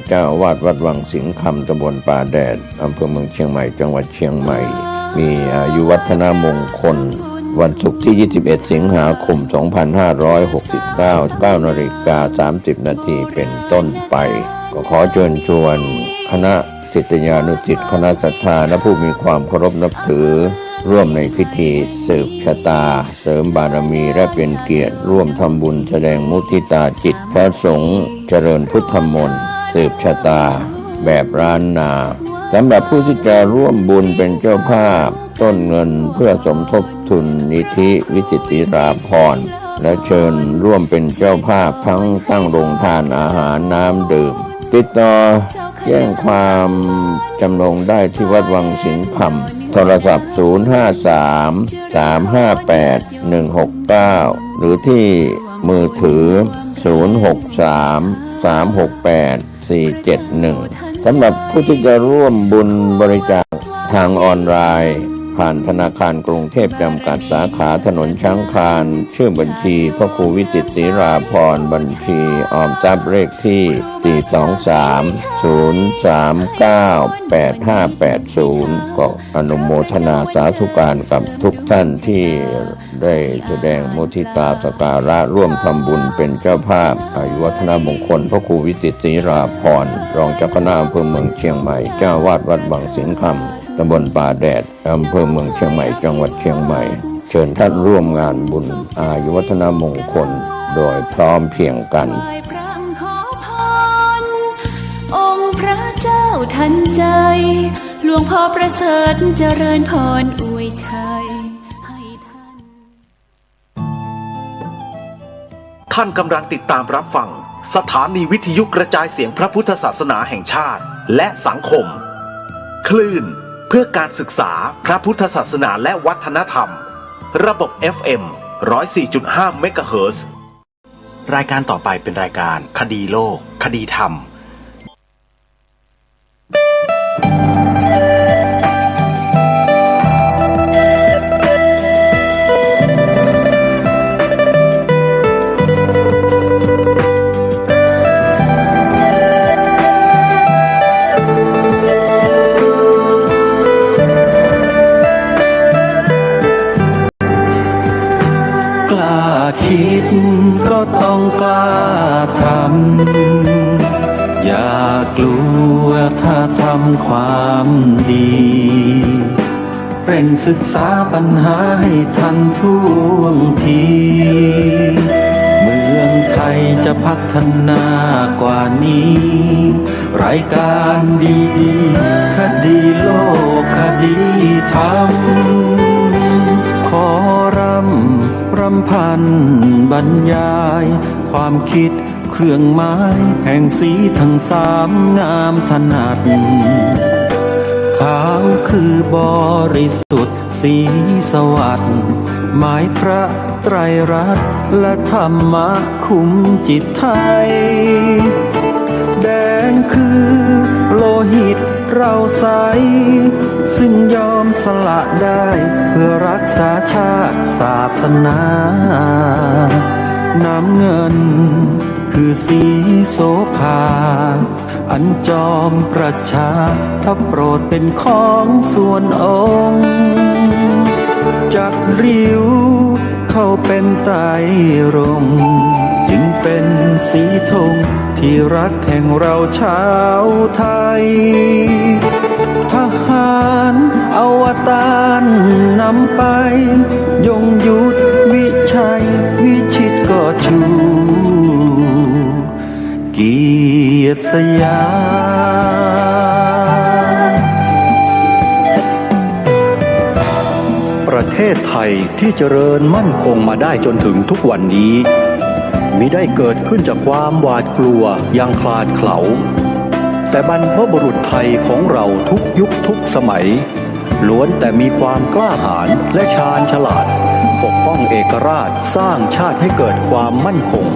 เจ้าอาวาสวัดวังสิงห์คำตำบลป่าแดดอำเภอเมืองเชียงใหม่จังหวัดเชียงใหม่มีอายุวัฒนมงคลวันศุกร์ที่ 21 สิงหาคม 2569 9:30 นาทีเป็นต้นไปก็ขอเชิญชวนคณะศิษยานุศิษย์คณะศรัทธาและผู้มีความเคารพนับถือร่วมในพิธีสืบชะตาเสริมบารมีและเป็นเกียรติร่วมทำบุญแสดงมุทิตาจิตพระสงฆ์เจริญพุทธมนต์สืบชะตาแบบล้านนาสำหรับผู้ที่จะร่วมบุญเป็นเจ้าภาพต้นเงินเพื่อสมทบทุนนิธิวิจิตราภรณ์และเชิญร่วมเป็นเจ้าภาพทั้งตั้งโรงทานอาหารน้ำดื่มติดต่อแจ้งความจำนงได้ที่วัดวังสิงห์คำโทรศัพท์ 053-358-169 หรือที่มือถือ 063-368-471 สำหรับผู้ที่จะร่วมบุญบริจาคทางออนไลน์ผ่านธนาคารกรุงเทพจำกัดสาขาถนนช้างคานชื่อบัญชีพระครูวิจิตรศรีราภรณ์บัญชีออมทรัพย์เลขที่ 423-039-8580 ก็อนุโมทนาสาธุการกับทุกท่านที่ได้แสดงมุทิตาสักการะร่วมทำบุญเป็นเจ้าภาพอายุวัฒนมงคลพระครูวิจิตรศรีราภรณ์รองเจ้าคณะอำเภอเมืองเชียงใหม่เจ้าวาดวัดวังสิงห์คำตำบลป่าแดดอำเภอเมืองเชียงใหม่จังหวัดเชียงใหม่เชิญท่านร่วมงานบุญอายุวัฒนมงคลโดยพร้อมเพรียงกันองค์พระเจ้าทันใจหลวงพ่อประเสริฐเจริญพรอวยชัยให้ท่านกำลังติดตามรับฟังสถานีวิทยุกระจายเสียงพระพุทธศาสนาแห่งชาติและสังคมคลื่นเพื่อการศึกษาพระพุทธศาสนาและวัฒนธรรมระบบ FM 104.5 เมกะเฮิรตซ์รายการต่อไปเป็นรายการคดีโลกคดีธรรมคิดก็ต้องกล้าทำอย่ากลัวถ้าทำความดีเร่งศึกษาปัญหาให้ทันท่วงทีเมืองไทยจะพัฒนากว่านี้รายการดีๆคดีโลกคดีธรรมขอรำพันบรรยายความคิดเครื่องหมายแห่งสีทั้งสามงามถนัดขาวคือบริสุทธิ์สีสวัสดิ์หมายพระไตรรัตน์และธรรมะคุ้มจิตไทยแดงคือโลหิตเราใสซึ่งยอมสละได้เพื่อรักษาชาติศาสนาน้ำเงินคือสีโสภาอันจอมประชาถ้าโปรดเป็นของส่วนองค์จากริ้วเข้าเป็นไตรรงค์จึงเป็นสีธงที่รักแห่งเราชาวไทยทหารอวตารนำไปยงยุทธวิชัยวิชิตก็ชูเกียรติสยามประเทศไทยที่เจริญมั่นคงมาได้จนถึงทุกวันนี้มิได้เกิดขึ้นจากความหวาดกลัวอย่างคลาดเขลาแต่บรรพบุรุษไทยของเราทุกยุคทุกสมัยล้วนแต่มีความกล้าหาญและชาญฉลาดปกป้องเอกราชสร้างชาติให้เกิดความมั่นคง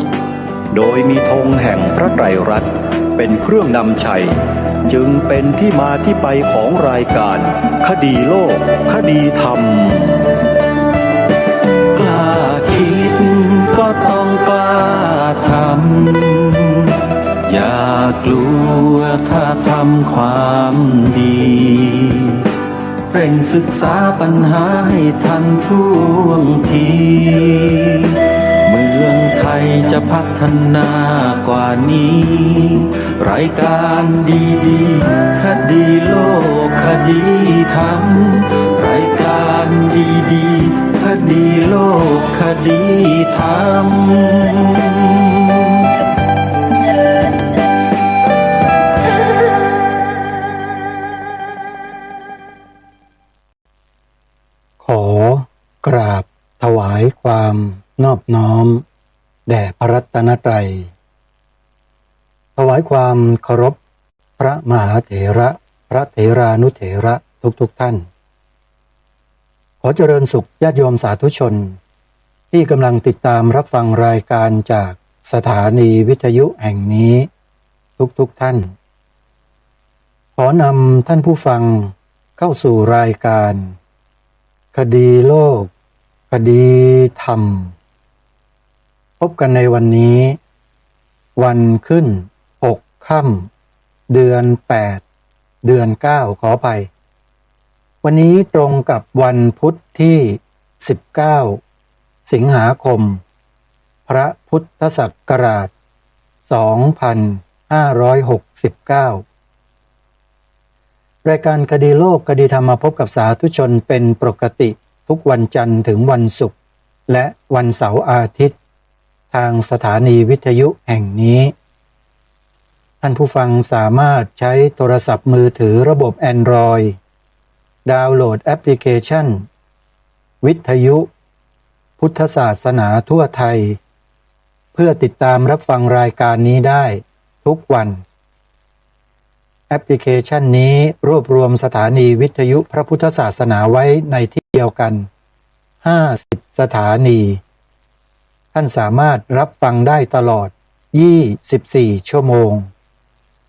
โดยมีธงแห่งพระไตรรัตน์เป็นเครื่องนำชัยจึงเป็นที่มาที่ไปของรายการคดีโลกคดีธรรมกล้าคิดก็ต้องกล้าทำ อย่ากลัวถ้าทำความดี เร่งศึกษาปัญหาให้ทันท่วงที เมืองไทยจะพัฒนากว่านี้ รายการดีๆคดีโลกคดีธรรม รายการดีๆคดีโลกคดีธรรม ขอกราบถวายความนอบน้อมแด่พระรัตนตรัยถวายความเคารพพระมหาเถระพระเถรานุเถระทุกท่านขอเจริญสุขญาติโยมสาธุชนที่กำลังติดตามรับฟังรายการจากสถานีวิทยุแห่งนี้ทุกท่านขอนำท่านผู้ฟังเข้าสู่รายการคดีโลกคดีธรรมพบกันในวันนี้วันขึ้น6 ค่ำเดือน8เดือน9ขออภัยวันนี้ตรงกับวันพุธที่19สิงหาคมพระพุทธศักราช2569รายการคดีโลกคดีธรรมมาพบกับสาธุชนเป็นปกติทุกวันจันทร์ถึงวันศุกร์และวันเสาร์อาทิตย์ทางสถานีวิทยุแห่งนี้ท่านผู้ฟังสามารถใช้โทรศัพท์มือถือระบบ Android ดาวน์โหลดแอปพลิเคชันวิทยุพุทธศาสนาทั่วไทยเพื่อติดตามรับฟังรายการนี้ได้ทุกวันแอปพลิเคชันนี้รวบรวมสถานีวิทยุพระพุทธศาสนาไว้ในที่เดียวกัน50สถานีท่านสามารถรับฟังได้ตลอด24ชั่วโมง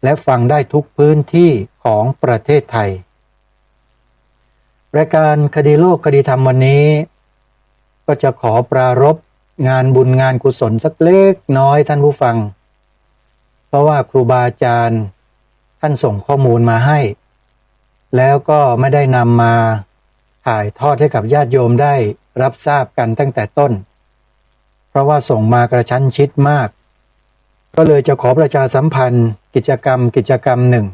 และฟังได้ทุกพื้นที่ของประเทศไทยรายการคดีโลกคดีธรรมวันนี้ก็จะขอปรารภงานบุญงานกุศลสักเล็กน้อยท่านผู้ฟังเพราะว่าครูบาอาจารย์ท่านส่งข้อมูลมาให้แล้วก็ไม่ได้นำมาถ่ายทอดให้กับญาติโยมได้รับทราบกันตั้งแต่ต้นเพราะว่าส่งมากระชั้นชิดมากก็เลยจะขอประชาสัมพันธ์กิจกรรมหนึ่ง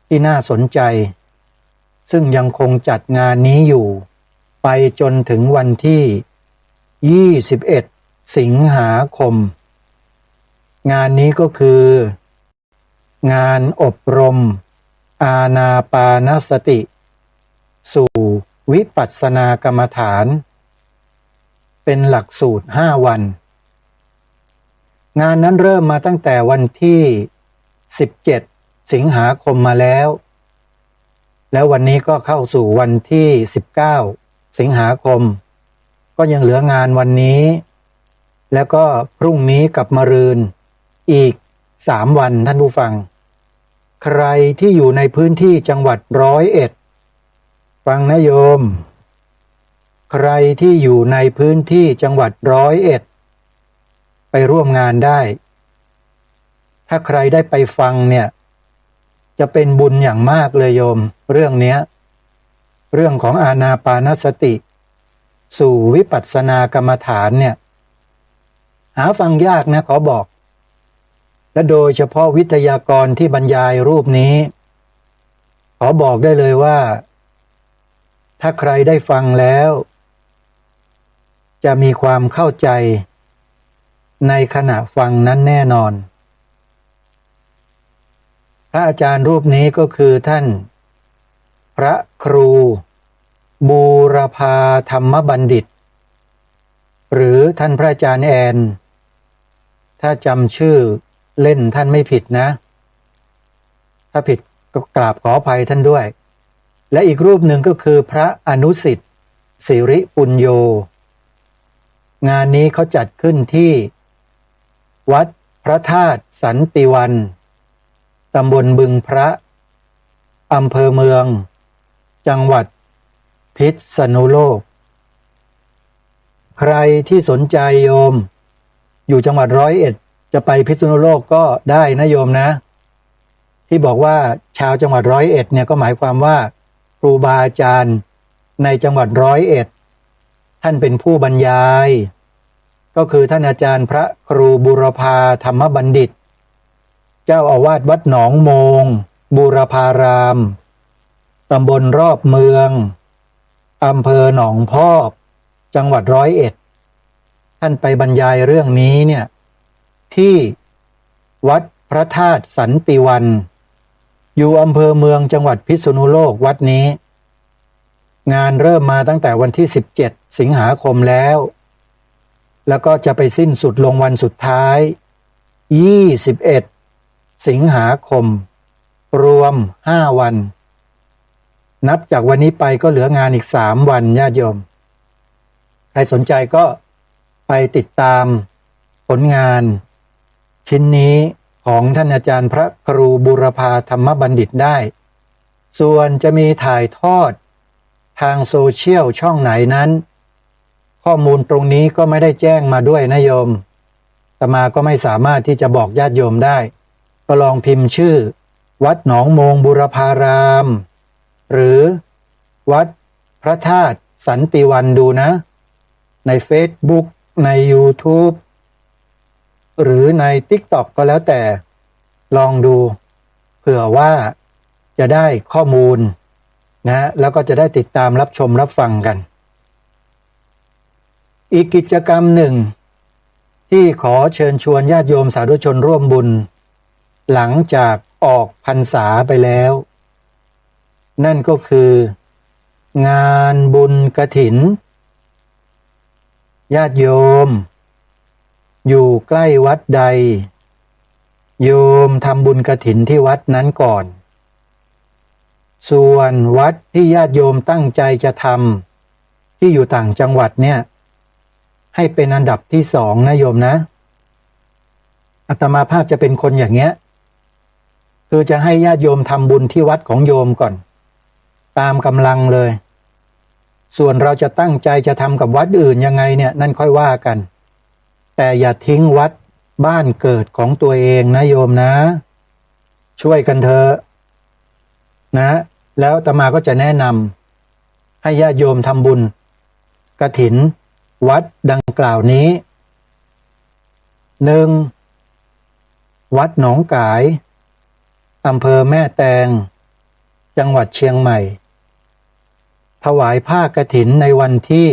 ที่น่าสนใจซึ่งยังคงจัดงานนี้อยู่ไปจนถึงวันที่21สิงหาคมงานนี้ก็คืองานอบรมอานาปานสติสู่วิปัสสนากรรมฐานเป็นหลักสูตร5 วันงานนั้นเริ่มมาตั้งแต่วันที่17สิงหาคมมาแล้ววันนี้ก็เข้าสู่วันที่19สิงหาคมก็ยังเหลืองานวันนี้แล้วก็พรุ่งนี้กับมะรืนอีก3 วันท่านผู้ฟังใครที่อยู่ในพื้นที่จังหวัด101ฟังนะโยมใครที่อยู่ในพื้นที่จังหวัด101ไปร่วมงานได้ถ้าใครได้ไปฟังเนี่ยจะเป็นบุญอย่างมากเลยโยมเรื่องของอานาปานสติสู่วิปัสสนากรรมฐานเนี่ยหาฟังยากนะขอบอกและโดยเฉพาะวิทยากรที่บรรยายรูปนี้ขอบอกได้เลยว่าถ้าใครได้ฟังแล้วจะมีความเข้าใจในขณะฟังนั้นแน่นอนพระอาจารย์รูปนี้ก็คือท่านพระครูบูรพาธรรมบัณฑิตหรือท่านพระอาจารย์แอนถ้าจำชื่อเล่นท่านไม่ผิดนะถ้าผิดก็กราบขออภัยท่านด้วยและอีกรูปหนึ่งก็คือพระอนุสิทธิ์สิริปุญโญงานนี้เขาจัดขึ้นที่วัดพระธาตุสันติวันตำบลบึงพระอำเภอเมืองจังหวัดพิษณุโลกใครที่สนใจโยมอยู่จังหวัด101 จะไปพิษณุโลกก็ได้นะโยมนะ ที่บอกว่าชาวจังหวัด101เนี่ยก็หมายความว่าครูบาอาจารย์ในจังหวัด101ท่านเป็นผู้บรรยายก็คือท่านอาจารย์พระครูบูรพาธรรมบัณฑิตเจ้าอาวาสวัดหนองโมงบูรพารามตำบลรอบเมืองอำเภอหนองพอกจังหวัด101ท่านไปบรรยายเรื่องนี้เนี่ยที่วัดพระธาตุสันติวันอยู่อำเภอเมืองจังหวัดพิษณุโลกวัดนี้งานเริ่มมาตั้งแต่วันที่17สิงหาคมแล้วก็จะไปสิ้นสุดลงวันสุดท้าย21สิงหาคมรวม5วันนับจากวันนี้ไปก็เหลืองานอีก3วันญาติโยมใครสนใจก็ไปติดตามผลงานชิ้นนี้ของท่านอาจารย์พระครูบูรพาธรรมบัณฑิตได้ส่วนจะมีถ่ายทอดทางโซเชียลช่องไหนนั้นข้อมูลตรงนี้ก็ไม่ได้แจ้งมาด้วยนะโยมอาตมาก็ไม่สามารถที่จะบอกญาติโยมได้ก็ลองพิมพ์ชื่อวัดหนองโมงบูรพารามหรือวัดพระธาตุสันติวันดูนะใน Facebook ใน YouTube หรือใน TikTok ก็แล้วแต่ลองดูเผื่อว่าจะได้ข้อมูลนะแล้วก็จะได้ติดตามรับชมรับฟังกันอีกกิจกรรมหนึ่งที่ขอเชิญชวนญาติโยมสาธุชนร่วมบุญหลังจากออกพรรษาไปแล้วนั่นก็คืองานบุญกฐินญาติโยมอยู่ใกล้วัดใดโยมทำบุญกฐินที่วัดนั้นก่อนส่วนวัดที่ญาติโยมตั้งใจจะทำที่อยู่ต่างจังหวัดเนี่ยให้เป็นอันดับที่2นะโยมนะอาตมาภาพจะเป็นคนอย่างเงี้ยคือจะให้ญาติโยมทำบุญที่วัดของโยมก่อนตามกำลังเลยส่วนเราจะตั้งใจจะทำกับวัดอื่นยังไงเนี่ยนั่นค่อยว่ากันแต่อย่าทิ้งวัดบ้านเกิดของตัวเองนะโยมนะช่วยกันเถอะนะแล้วอาตมาก็จะแนะนำให้ญาติโยมทำบุญกฐินวัดดังกล่าวนี้ 1. วัดหนองกายอำเภอแม่แตงจังหวัดเชียงใหม่ถวายผ้ากฐินในวันที่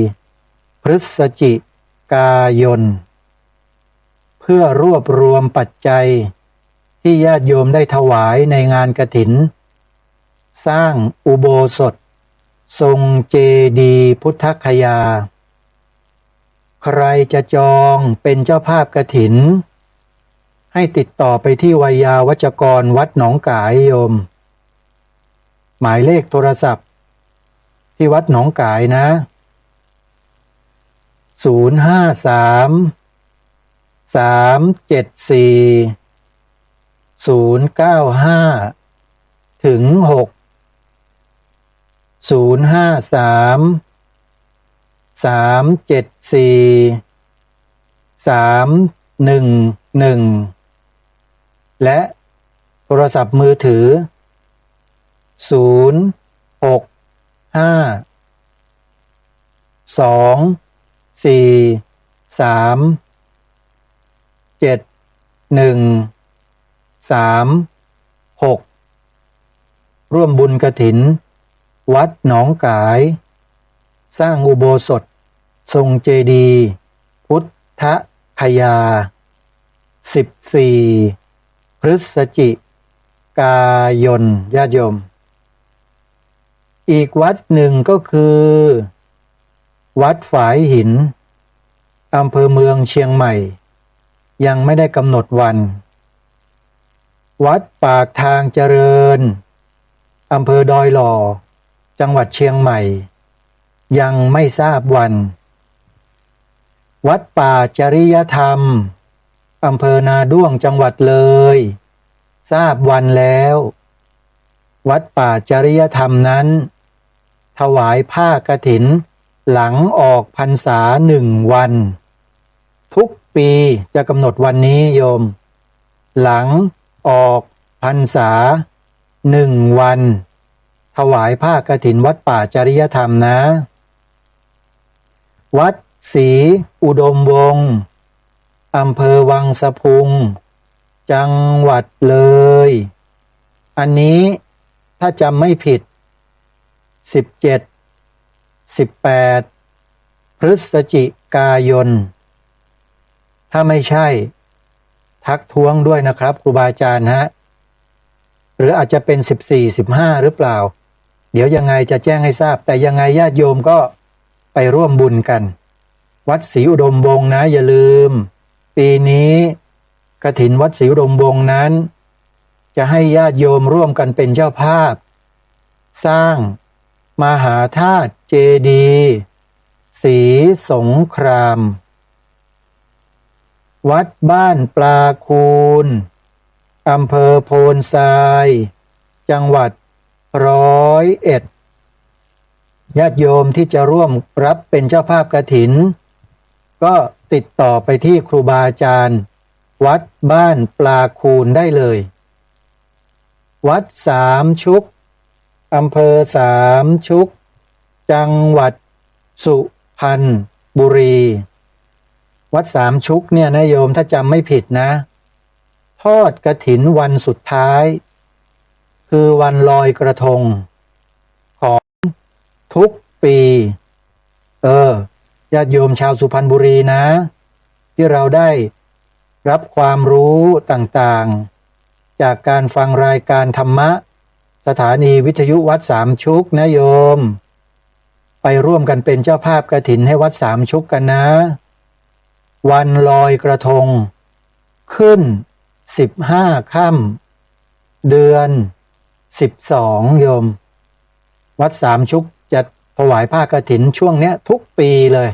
14พฤศจิกายนเพื่อรวบรวมปัจจัยที่ญาติโยมได้ถวายในงานกฐินสร้างอุโบสถทรงเจดีย์พุทธคยาใครจะจองเป็นเจ้าภาพกฐินให้ติดต่อไปที่วัยยาวัจกรวัดหนองกายโยมหมายเลขโทรศัพท์ที่วัดหนองกายนะ053 374 095 ถึง 6 053 374 311และโทรศัพท์มือถือ065 243 7136ร่วมบุญกฐินวัดหนองกายสร้างอุโบสถทรงเจดีย์พุทธคยา14พฤศจิกายนญาติโยมอีกวัดหนึ่งก็คือวัดฝายหินอำเภอเมืองเชียงใหม่ยังไม่ได้กำหนดวันวัดปากทางเจริญอำเภอดอยหล่อจังหวัดเชียงใหม่ยังไม่ทราบวันวัดป่าจริยธรรมอำเภอนาด้วงจังหวัดเลยทราบวันแล้ววัดป่าจริยธรรมนั้นถวายผ้ากฐินหลังออกพรรษา1 วันทุ ปีจะกำหนดวันนี้โยม หลังออกพรรษา1 วันถวายผ้ากฐินวัดป่าจริยธรรมนะวัดศรีอุดมวงศ์อำเภอวังสะพุงจังหวัดเลยอันนี้ถ้าจำไม่ผิด17-18 พฤศจิกายนถ้าไม่ใช่ทักท้วงด้วยนะครับครูบาอาจารย์ฮะหรืออาจจะเป็น14-15หรือเปล่าเดี๋ยวยังไงจะแจ้งให้ทราบแต่ยังไงญาติโยมก็ไปร่วมบุญกันวัดศรีอุดมวงศ์นะอย่าลืมปีนี้กฐินวัดศรีอุดมวงศ์นั้นจะให้ญาติโยมร่วมกันเป็นเจ้าภาพสร้างมหาธาตุเจดีย์ศรีสงครามวัดบ้านปลาคูนอำเภอโพนทรายจังหวัด101ญาติโยมที่จะร่วมรับเป็นเจ้าภาพกฐินก็ติดต่อไปที่ครูบาอาจารย์วัดบ้านปลาคูนได้เลยวัดสามชุกอำเภอสามชุกจังหวัดสุพรรณบุรีวัดสามชุกเนี่ยนะโยมถ้าจำไม่ผิดนะทอดกฐินวันสุดท้ายคือวันลอยกระทงของทุกปีญาติโยมชาวสุพรรณบุรีนะที่เราได้รับความรู้ต่างๆจากการฟังรายการธรรมะสถานีวิทยุวัดสามชุกนะโยมไปร่วมกันเป็นเจ้าภาพกฐินให้วัดสามชุกกันนะวันลอยกระทงขึ้น15 ค่ำเดือน12โยมวัดสามชุกจะถวายผ้ากฐินช่วงเนี้ยทุกปีเลย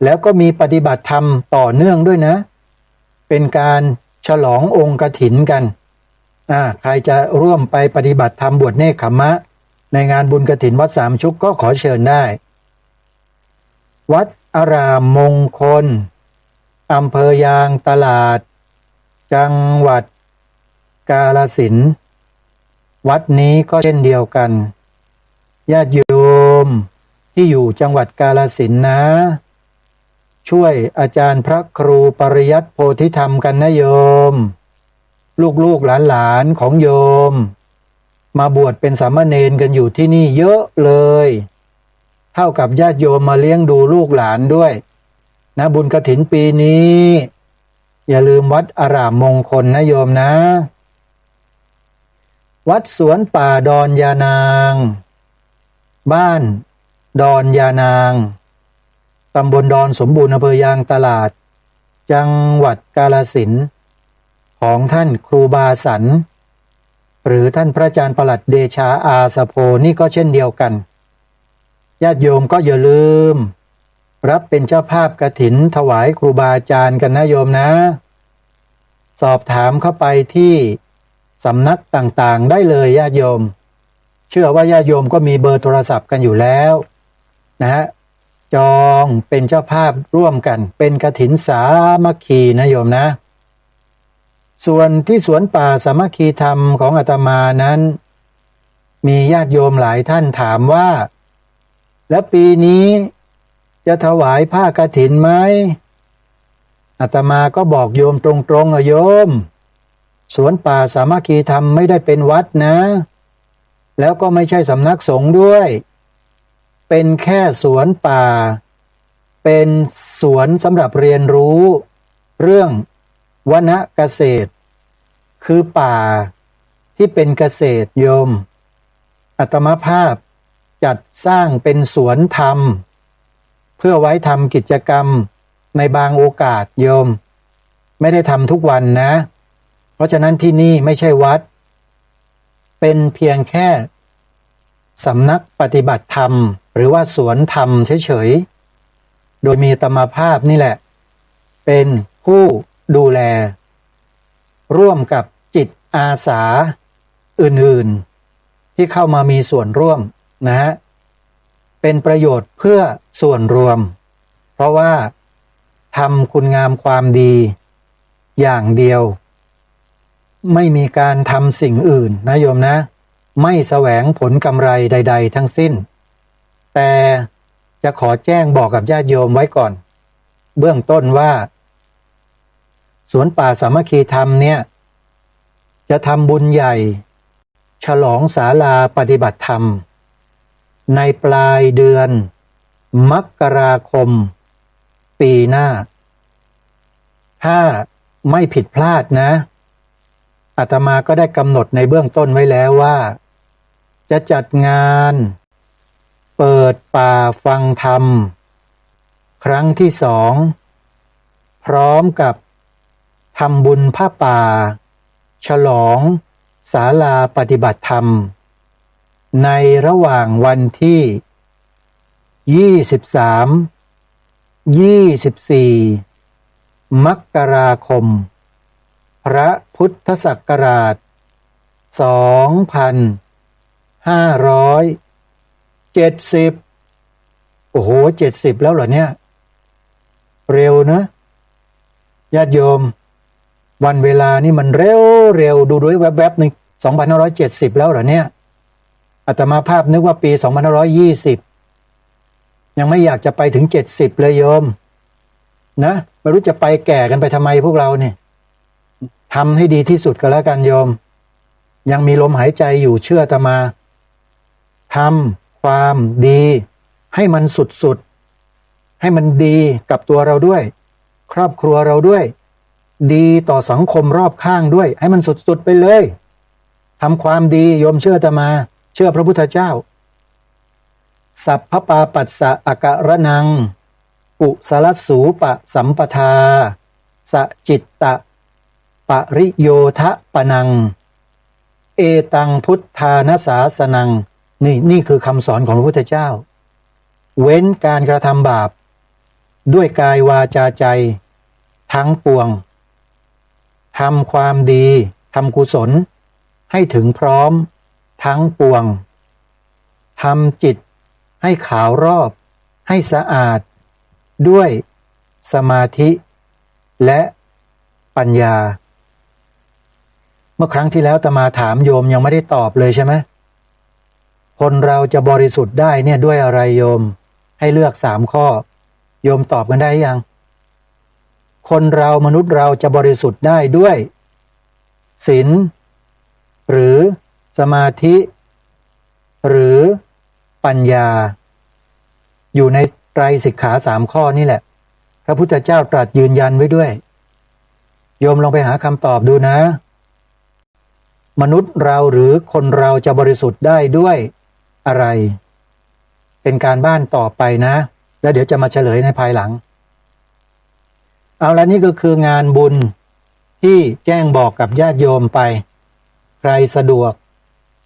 แล้วก็มีปฏิบัติธรรมต่อเนื่องด้วยนะเป็นการฉลององค์กฐินกันใครจะร่วมไปปฏิบัติธรรมบวชเนกขัมมะในงานบุญกฐินวัดสามชุกก็ขอเชิญได้วัดอารามมงคลอำเภอยางตลาดจังหวัดกาฬสินธุ์วัดนี้ก็เช่นเดียวกันญาติโยมที่อยู่จังหวัดกาฬสินธุ์นะช่วยอาจารย์พระครูปริยัติโพธิธรรมกันนะโยมลูกๆหลานๆของโยมมาบวชเป็นสามเณรกันอยู่ที่นี่เยอะเลยเท่ากับญาติโยมมาเลี้ยงดูลูกหลานด้วยนะบุญกฐินปีนี้อย่าลืมวัดอารามมงคลนะโยมนะวัดสวนป่าดอนยานางบ้านดอนยานางตำบลดอนสมบูรณ์อำเภอยางตลาดจังหวัดกาฬสินธุ์ของท่านครูบาสันหรือท่านพระอาจารย์ปลัดเดชาอาสโพนี่ก็เช่นเดียวกันญาติโยมก็อย่าลืมรับเป็นเจ้าภาพกฐินถวายครูบาอาจารย์กันนะโยมนะสอบถามเข้าไปที่สำนักต่างๆได้เลยญาติโยมเชื่อว่าญาติโยมก็มีเบอร์โทรศัพท์กันอยู่แล้วนะฮะจองเป็นเจ้าภาพร่วมกันเป็นกฐินสามัคคีนะโยมนะส่วนที่สวนป่าสามัคคีธรรมของอาตมานั้นมีญาติโยมหลายท่านถามว่าแล้วปีนี้จะถวายผ้ากฐินไหมอาตมาก็บอกโยมตรงๆโยมสวนป่าสามัคคีธรรมไม่ได้เป็นวัดนะแล้วก็ไม่ใช่สำนักสงฆ์ด้วยเป็นแค่สวนป่าเป็นสวนสำหรับเรียนรู้เรื่องวนเกษตรคือป่าที่เป็นเกษตรโยมอาตมาภาพจัดสร้างเป็นสวนธรรมเพื่อไว้ทำกิจกรรมในบางโอกาสโยมไม่ได้ทำทุกวันนะเพราะฉะนั้นที่นี่ไม่ใช่วัดเป็นเพียงแค่สำนักปฏิบัติธรรมหรือว่าสวนธรรมเฉยๆโดยมีอาตมาภาพนี่แหละเป็นผู้ดูแลร่วมกับจิตอาสาอื่นๆที่เข้ามามีส่วนร่วมนะฮะเป็นประโยชน์เพื่อส่วนรวมเพราะว่า ทำคุณงามความดีอย่างเดียวไม่มีการทำสิ่งอื่นนะโยมนะไม่แสวงผลกำไรใดๆทั้งสิ้นแต่จะขอแจ้งบอกกับญาติโยมไว้ก่อนเบื้องต้นว่าสวนป่าสามัคคีธรรมเนี่ยจะทำบุญใหญ่ฉลองศาลาปฏิบัติธรรมในปลายเดือนมกราคมปีหน้าถ้าไม่ผิดพลาดนะอาตมาก็ได้กำหนดในเบื้องต้นไว้แล้วว่าจะจัดงานเปิดป่าฟังธรรมครั้งที่2พร้อมกับทำบุญผ้าป่าฉลองศาลาปฏิบัติธรรมในระหว่างวันที่23-24 มกราคมพระพุทธศักราช2570โอ้โห70แล้วเหรอเนี่ยเร็วนะญาติโยมวันเวลานี่มันเร็วดูด้วยแวบๆใน2570แล้วเหรอเนี่ยอาตมาภาพนึกว่าปี2520ยังไม่อยากจะไปถึง70เลยโยมนะไม่รู้จะไปแก่กันไปทำไมพวกเราเนี่ยทำให้ดีที่สุดก็แล้วกันโยมยังมีลมหายใจอยู่เชื่ออาตมาทำความดีให้มันสุดๆให้มันดีกับตัวเราด้วยครอบครัวเราด้วยดีต่อสังคมรอบข้างด้วยให้มันสุดๆไปเลยทำความดีโยมเชื่ออาตมาเชื่อพระพุทธเจ้าสัพพปาปัสสะอาการนังกุสลสูปะสัมปทาสจิตตะปริโยทะปนังเอตังพุทธานาสาสนังนี่คือคำสอนของพระพุทธเจ้าเว้นการกระทำบาปด้วยกายวาจาใจทั้งปวงทำความดีทำกุศลให้ถึงพร้อมทั้งปวงทำจิตให้ขาวรอบให้สะอาดด้วยสมาธิและปัญญาเมื่อครั้งที่แล้วอาตมาถามโยมยังไม่ได้ตอบเลยใช่ไหมคนเราจะบริสุทธิ์ได้เนี่ยด้วยอะไรโยมให้เลือก3ข้อโยมตอบกันได้ยังคนเรามนุษย์เราจะบริสุทธิ์ได้ด้วยศีลหรือสมาธิหรือปัญญาอยู่ในไตรสิกขา3ข้อนี่แหละพระพุทธเจ้าตรัสยืนยันไว้ด้วยโยมลองไปหาคำตอบดูนะมนุษย์เราหรือคนเราจะบริสุทธิ์ได้ด้วยอะไรเป็นการบ้านต่อไปนะแล้วเดี๋ยวจะมาเฉลยในภายหลังเอาละนี่ก็คืองานบุญที่แจ้งบอกกับญาติโยมไปใครสะดวก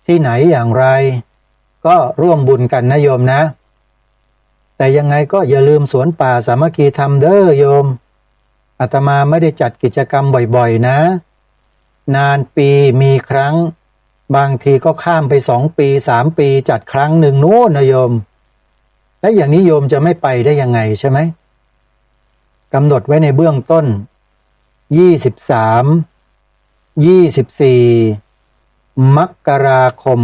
ที่ไหนอย่างไรก็ร่วมบุญกันนะโยมนะแต่ยังไงก็อย่าลืมสวนป่าสามัคคีธรรมเด้อโยมอาตมาไม่ได้จัดกิจกรรมบ่อยๆนะนานปีมีครั้งบางทีก็ข้ามไป2 ปี3 ปีจัดครั้งหนึ่งนู้นนะโยมและอย่างนี้โยมจะไม่ไปได้ยังไงใช่ไหมกำหนดไว้ในเบื้องต้น23-24 มกราคม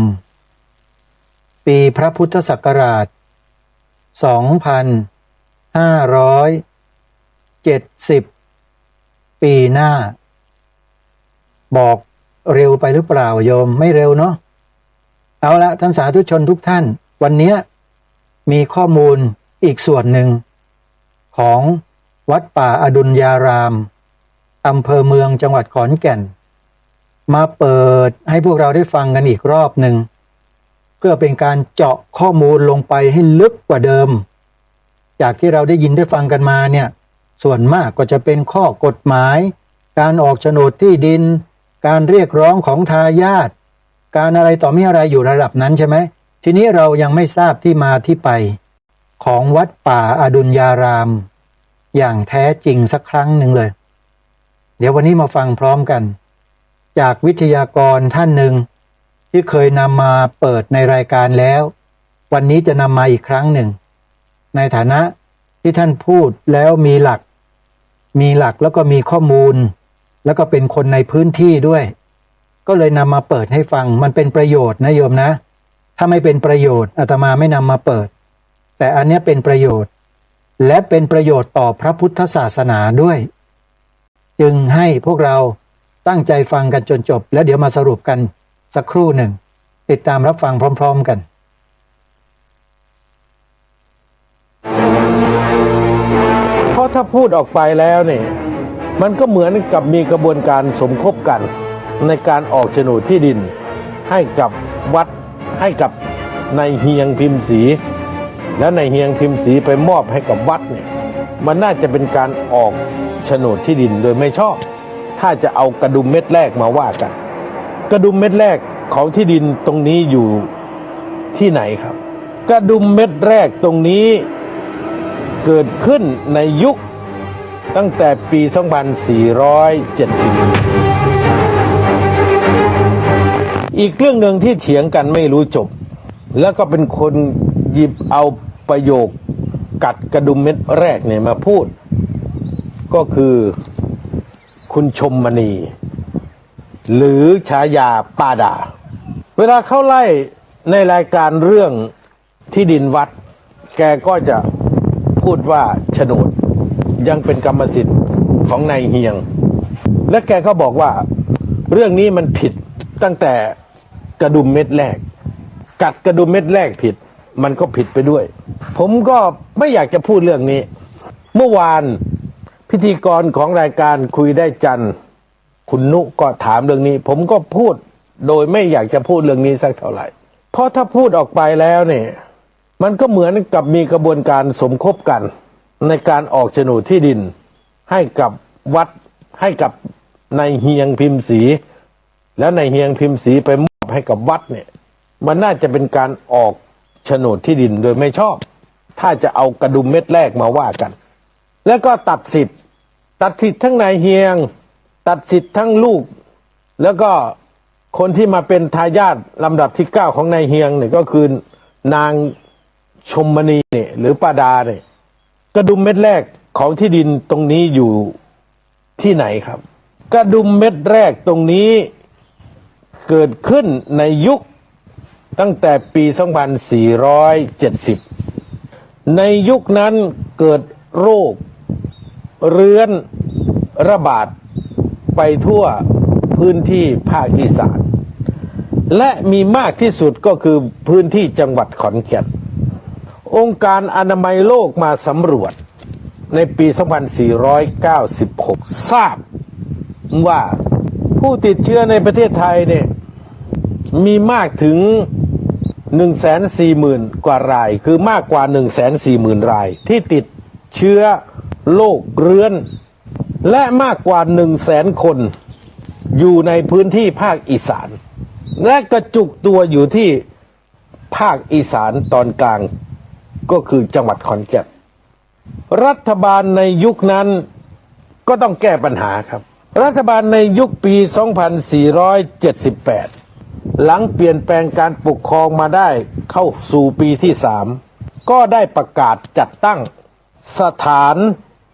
ปีพระพุทธศักราช2570ปีหน้าบอกเร็วไปหรือเปล่าโยมไม่เร็วเนาะเอาละท่านสาธุชนทุกท่านวันนี้มีข้อมูลอีกส่วนหนึ่งของวัดป่าอดุลยารามอำเภอเมืองจังหวัดขอนแก่นมาเปิดให้พวกเราได้ฟังกันอีกรอบหนึ่งเพื่อเป็นการเจาะข้อมูลลงไปให้ลึกกว่าเดิมจากที่เราได้ยินได้ฟังกันมาเนี่ยส่วนมากก็จะเป็นข้อกฎหมายการออกโฉนดที่ดินการเรียกร้องของทายาทการอะไรต่อมีอะไรอยู่ระดับนั้นใช่ไหมทีนี้เรายังไม่ทราบที่มาที่ไปของวัดป่าอดุลยารามอย่างแท้จริงสักครั้งหนึ่งเลยเดี๋ยววันนี้มาฟังพร้อมกันจากวิทยากรท่านหนึ่งที่เคยนำมาเปิดในรายการแล้ววันนี้จะนำมาอีกครั้งหนึ่งในฐานะที่ท่านพูดแล้วมีหลัก มีหลักแล้วก็มีข้อมูล แล้วก็เป็นคนในพื้นที่ด้วย ก็เลยนำมาเปิดให้ฟังมันเป็นประโยชน์นะโยมนะถ้าไม่เป็นประโยชน์อาตมาไม่นำมาเปิดแต่อันนี้เป็นประโยชน์และเป็นประโยชน์ต่อพระพุทธศาสนาด้วย จึงให้พวกเราตั้งใจฟังกันจนจบแล้วเดี๋ยวมาสรุปกันสักครู่หนึ่งติดตามรับฟังพร้อมๆกันเพราะถ้าพูดออกไปแล้วเนี่ยมันก็เหมือนกับมีกระบวนการสมคบกันในการออกโฉนดที่ดินให้กับวัดให้กับนายเฮียงพิมพ์ศรีแล้วนายเฮียงพิมพ์ศรีไปมอบให้กับวัดเนี่ยมันน่าจะเป็นการออกโฉนดที่ดินโดยไม่ชอบถ้าจะเอากระดุมเม็ดแรกมาว่ากันกระดุมเม็ดแรกของที่ดินตรงนี้อยู่ที่ไหนครับกระดุมเม็ดแรกตรงนี้เกิดขึ้นในยุคตั้งแต่ปี 2470 อีกเรื่องหนึ่งที่เถียงกันไม่รู้จบแล้วก็เป็นคนหยิบเอาประโยคกัดกระดุมเม็ดแรกเนี่ยมาพูดก็คือคุณชมมณีหรือฉายาปาดาเวลาเขาไล่ในรายการเรื่องที่ดินวัดแกก็จะพูดว่าโฉนดยังเป็นกรรมสิทธิ์ของนายเฮียงและแกก็บอกว่าเรื่องนี้มันผิดตั้งแต่กระดุมเม็ดแรกกัดกระดุมเม็ดแรกผิดมันก็ผิดไปด้วยผมก็ไม่อยากจะพูดเรื่องนี้เมื่อวานพิธีกรของรายการคุยได้จันทร์คุณนุก็ถามเรื่องนี้ผมก็พูดโดยไม่อยากจะพูดเรื่องนี้สักเท่าไหร่เพราะถ้าพูดออกไปแล้วเนี่ยมันก็เหมือนกับมีกระบวนการสมคบกันในการออกโฉนดที่ดินให้กับวัดให้กับนายเฮียงพิมพ์ศรีแล้วนายเฮียงพิมพ์ศรีไปมอบให้กับวัดเนี่ยมันน่าจะเป็นการออกโฉนดที่ดินโดยไม่ชอบถ้าจะเอากระดุมเม็ดแรกมาว่ากันแล้วก็ตัดสิทธิ์ทั้งนายเฮียงตัดสิทธิ์ทั้งลูกแล้วก็คนที่มาเป็นทายาทลำดับที่9ของนายเฮียงเนี่ยก็คือนางชมมณีเนี่ยหรือปาดาเนี่ยกระดุมเม็ดแรกของที่ดินตรงนี้อยู่ที่ไหนครับกระดุมเม็ดแรกตรงนี้เกิดขึ้นในยุคตั้งแต่ปี 2470 ในยุคนั้นเกิดโรคเรื้อนระบาดไปทั่วพื้นที่ภาคอีสานและมีมากที่สุดก็คือพื้นที่จังหวัดขอนแก่นองค์การอนามัยโลกมาสำรวจในปี 2496 ทราบว่าผู้ติดเชื้อในประเทศไทยเนี่ยมีมากถึง 140,000 กว่ารายคือมากกว่า 140,000 รายที่ติดเชื้อโรคเรื้อนและมากกว่า 100,000 คนอยู่ในพื้นที่ภาคอีสานและกระจุกตัวอยู่ที่ภาคอีสานตอนกลางก็คือจังหวัดขอนแก่นรัฐบาลในยุคนั้นก็ต้องแก้ปัญหาครับรัฐบาลในยุคปี 2478 หลังเปลี่ยนแปลงการปกครองมาได้เข้าสู่ปีที่ 3ก็ได้ประกาศจัดตั้งสถาน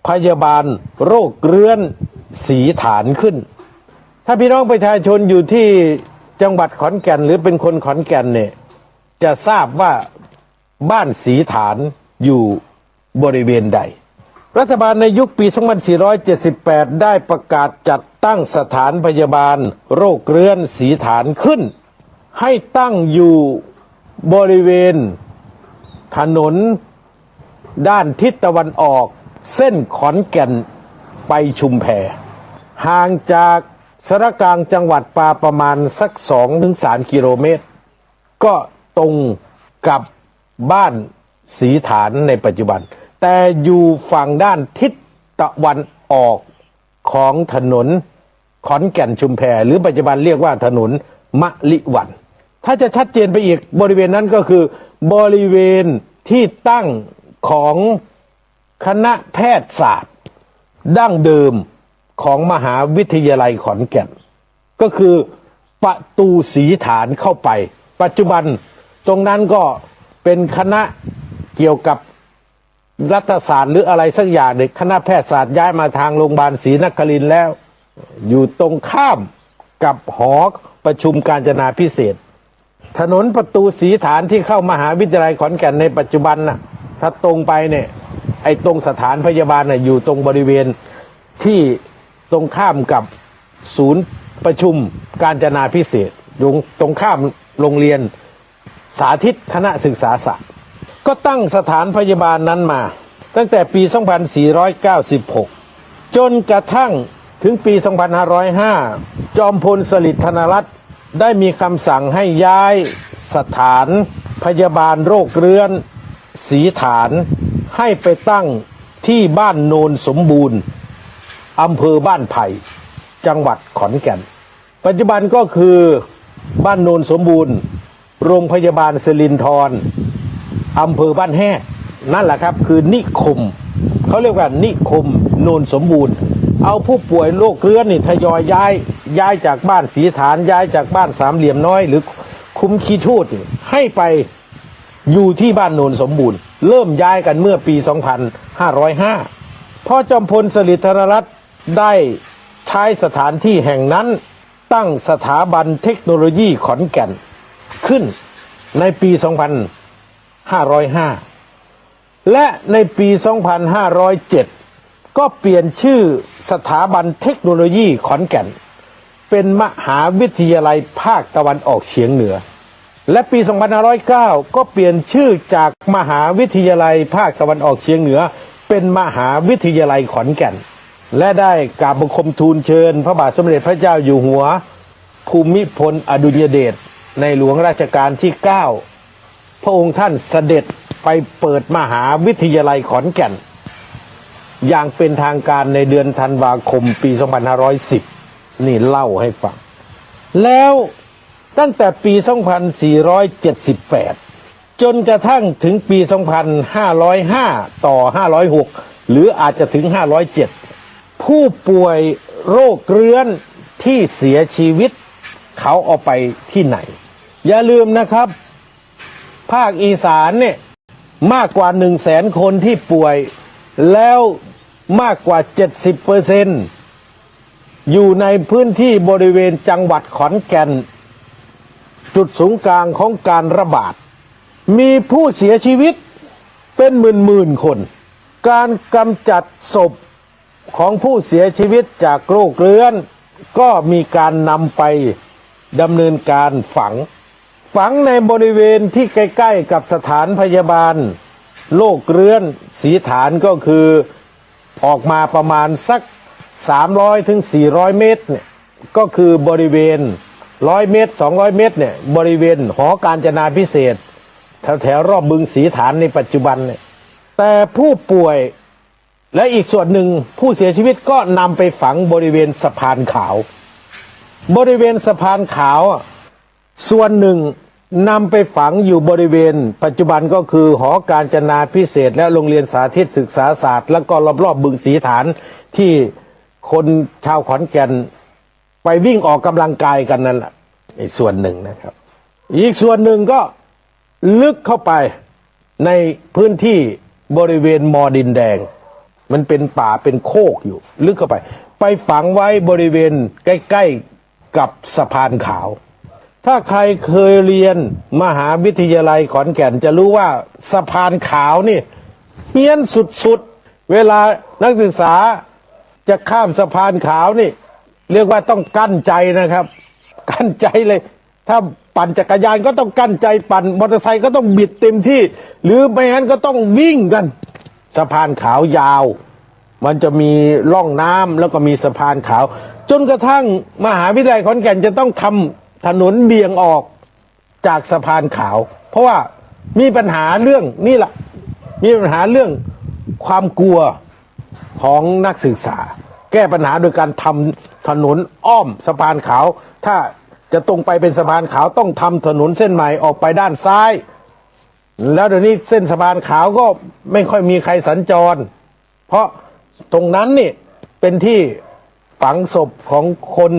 พยาบาลโรคเรื้อนศรีฐานขึ้นถ้าพี่น้องประชาชนอยู่ที่จังหวัดขอนแก่นหรือเป็นคนขอนแก่นเนี่ยจะทราบว่าบ้านศรีฐานอยู่บริเวณใดรัฐบาลในยุคปี 2478 ได้ประกาศจัดตั้งสถานพยาบาลโรคเรื้อนศรีฐานขึ้นให้ตั้งอยู่บริเวณถนนด้านทิศตะวันออกเส้นขอนแก่นไปชุมแพห่างจากสารกลางจังหวัดปาประมาณสัก 2-3 กิโลเมตรก็ตรงกับบ้านศรีฐานในปัจจุบันแต่อยู่ฝั่งด้านทิศตะวันออกของถนนขอนแก่นชุมแพหรือปัจจุบันเรียกว่าถนนมะลิวันถ้าจะชัดเจนไปอีกบริเวณนั้นก็คือบริเวณที่ตั้งของคณะแพทยศาสตร์ดั้งเดิมของมหาวิทยาลัยขอนแก่นก็คือประตูศรีฐานเข้าไปปัจจุบันตรงนั้นก็เป็นคณะเกี่ยวกับ รัฐศาสตร์หรืออะไรสักอย่างเด็กคณะแพทยศาสตร์ย้ายมาทางโรงพยาบาลศรีนครินทร์แล้ว อยู่ตรงข้ามกับหอประชุมกาญจนาพิเศษกถนนประตูศรีฐานที่เข้ามหาวิทยาลัยขอนแก่นในปัจจุบันน่ะถ้าตรงไปเนี่ยไอ้ตรงสถานพยาบาลน่ะอยู่ตรงบริเวณที่ตรงข้ามกับศูนย์ประชุมกาญจนาพิเศษกตรงข้ามโรงเรียนสาธิตคณะศึกษาศาสตร์ก็ตั้งสถานพยาบาลนั้นมาตั้งแต่ปี 2496 จนกระทั่งถึงปี 2505 จอมพลสฤษดิ์ธนรัตน์ได้มีคำสั่งให้ย้ายสถานพยาบาลโรคเรื้อนศรีฐานให้ไปตั้งที่บ้านโนนสมบูรณ์อำเภอบ้านไผ่จังหวัดขอนแก่นปัจจุบันก็คือบ้านโนนสมบูรณ์โรงพยาบาลสิรินธรอำเภอบ้านแห่นั่นแหละครับคือนิคมเขาเรียกว่านิคมโนนสมบูรณ์เอาผู้ป่วยโรคเรื้อนนี่ทยอยย้ายจากบ้านศรีฐานย้ายจากบ้านสามเหลี่ยมน้อยหรือคุ้มขี้ทูดให้ไปอยู่ที่บ้านโนนสมบูรณ์เริ่มย้ายกันเมื่อปี 2505 พอจอมพลสฤษดิ์ธนรัตน์ได้ใช้สถานที่แห่งนั้นตั้งสถาบันเทคโนโลยีขอนแก่นขึ้นในปี 2505 และในปี 2507 ก็เปลี่ยนชื่อสถาบันเทคโนโลยีขอนแก่นเป็นมหาวิทยาลัยภาคตะวันออกเฉียงเหนือและปี 2509 ก็เปลี่ยนชื่อจากมหาวิทยาลัยภาคตะวันออกเฉียงเหนือเป็นมหาวิทยาลัยขอนแก่นและได้กราบบังคมทูลเชิญพระบาทสมเด็จพระเจ้าอยู่หัวภูมิพลอดุลยเดชในหลวงรัชกาลที่ 9 พระองค์ท่านเสด็จไปเปิดมหาวิทยาลัยขอนแก่นอย่างเป็นทางการในเดือนธันวาคมปี 2510 นี่เล่าให้ฟังแล้วตั้งแต่ปี 2478 จนกระทั่งถึงปี 2505 ต่อ 506 หรืออาจจะถึง 507 ผู้ป่วยโรคเรื้อนที่เสียชีวิตเขาเอาไปที่ไหนอย่าลืมนะครับภาคอีสานเนี่ยมากกว่า 100,000 คนที่ป่วยแล้วมากกว่า 70% อยู่ในพื้นที่บริเวณจังหวัดขอนแก่นจุดศูนย์กลางของการระบาดมีผู้เสียชีวิตเป็นหมื่นๆคนการกำจัดศพของผู้เสียชีวิตจากโรคเรื้อนก็มีการนำไปดำเนินการฝังในบริเวณที่ใกล้ๆกับสถานพยาบาลโรคเรื้อนศรีฐานก็คือออกมาประมาณสัก300 ถึง 400 เมตรเนี่ยก็คือบริเวณ100 เมตร 200 เมตรเนี่ยบริเวณหอกาญจนาพิเศษกแถวรอบบึงศรีฐานในปัจจุบันเนี่ยแต่ผู้ป่วยและอีกส่วนหนึ่งผู้เสียชีวิตก็นำไปฝังบริเวณสะพานขาวบริเวณสะพานขาวส่วนหนึ่งนำไปฝังอยู่บริเวณปัจจุบันก็คือหอกาญจนาพิเศษและโรงเรียนสาธิตศึกษาศาสตร์แล้วก็รอบๆบึงศรีฐานที่คนชาวขอนแก่นไปวิ่งออกกำลังกายกันนั่นแหละอีกส่วนหนึ่งนะครับอีกส่วนหนึ่งก็ลึกเข้าไปในพื้นที่บริเวณมอดินแดงมันเป็นป่าเป็นโคกอยู่ลึกเข้าไปฝังไว้บริเวณใกล้ๆกับสะพานขาวถ้าใครเคยเรียนมหาวิทยาลัยขอนแก่นจะรู้ว่าสะพานขาวนี่เฮี้ยนสุดๆเวลานักศึกษาจะข้ามสะพานขาวนี่เรียกว่าต้องกั้นใจนะครับกั้นใจเลยถ้าปั่นจักรยานก็ต้องกั้นใจปั่นมอเตอร์ไซค์ก็ต้องบิดเต็มที่หรือไม่งั้นก็ต้องวิ่งกันสะพานขาวยาวมันจะมีร่องน้ำแล้วก็มีสะพานขาวจนกระทั่งมหาวิทยาลัยขอนแก่นจะต้องทำถนนเบี่ยงออกจากสะพานขาวเพราะว่ามีปัญหาเรื่องนี่แหละมีปัญหาเรื่องความกลัวของนักศึกษาแก้ปัญหาโดยการทำถนนอ้อมสะพานขาวถ้าจะตรงไปเป็นสะพานขาวต้องทำถนนเส้นใหม่ออกไปด้านซ้ายแล้วเดี๋ยวนี้เส้นสะพานขาวก็ไม่ค่อยมีใครสัญจรเพราะตรงนั้นนี่เป็นที่ฝังศพของคน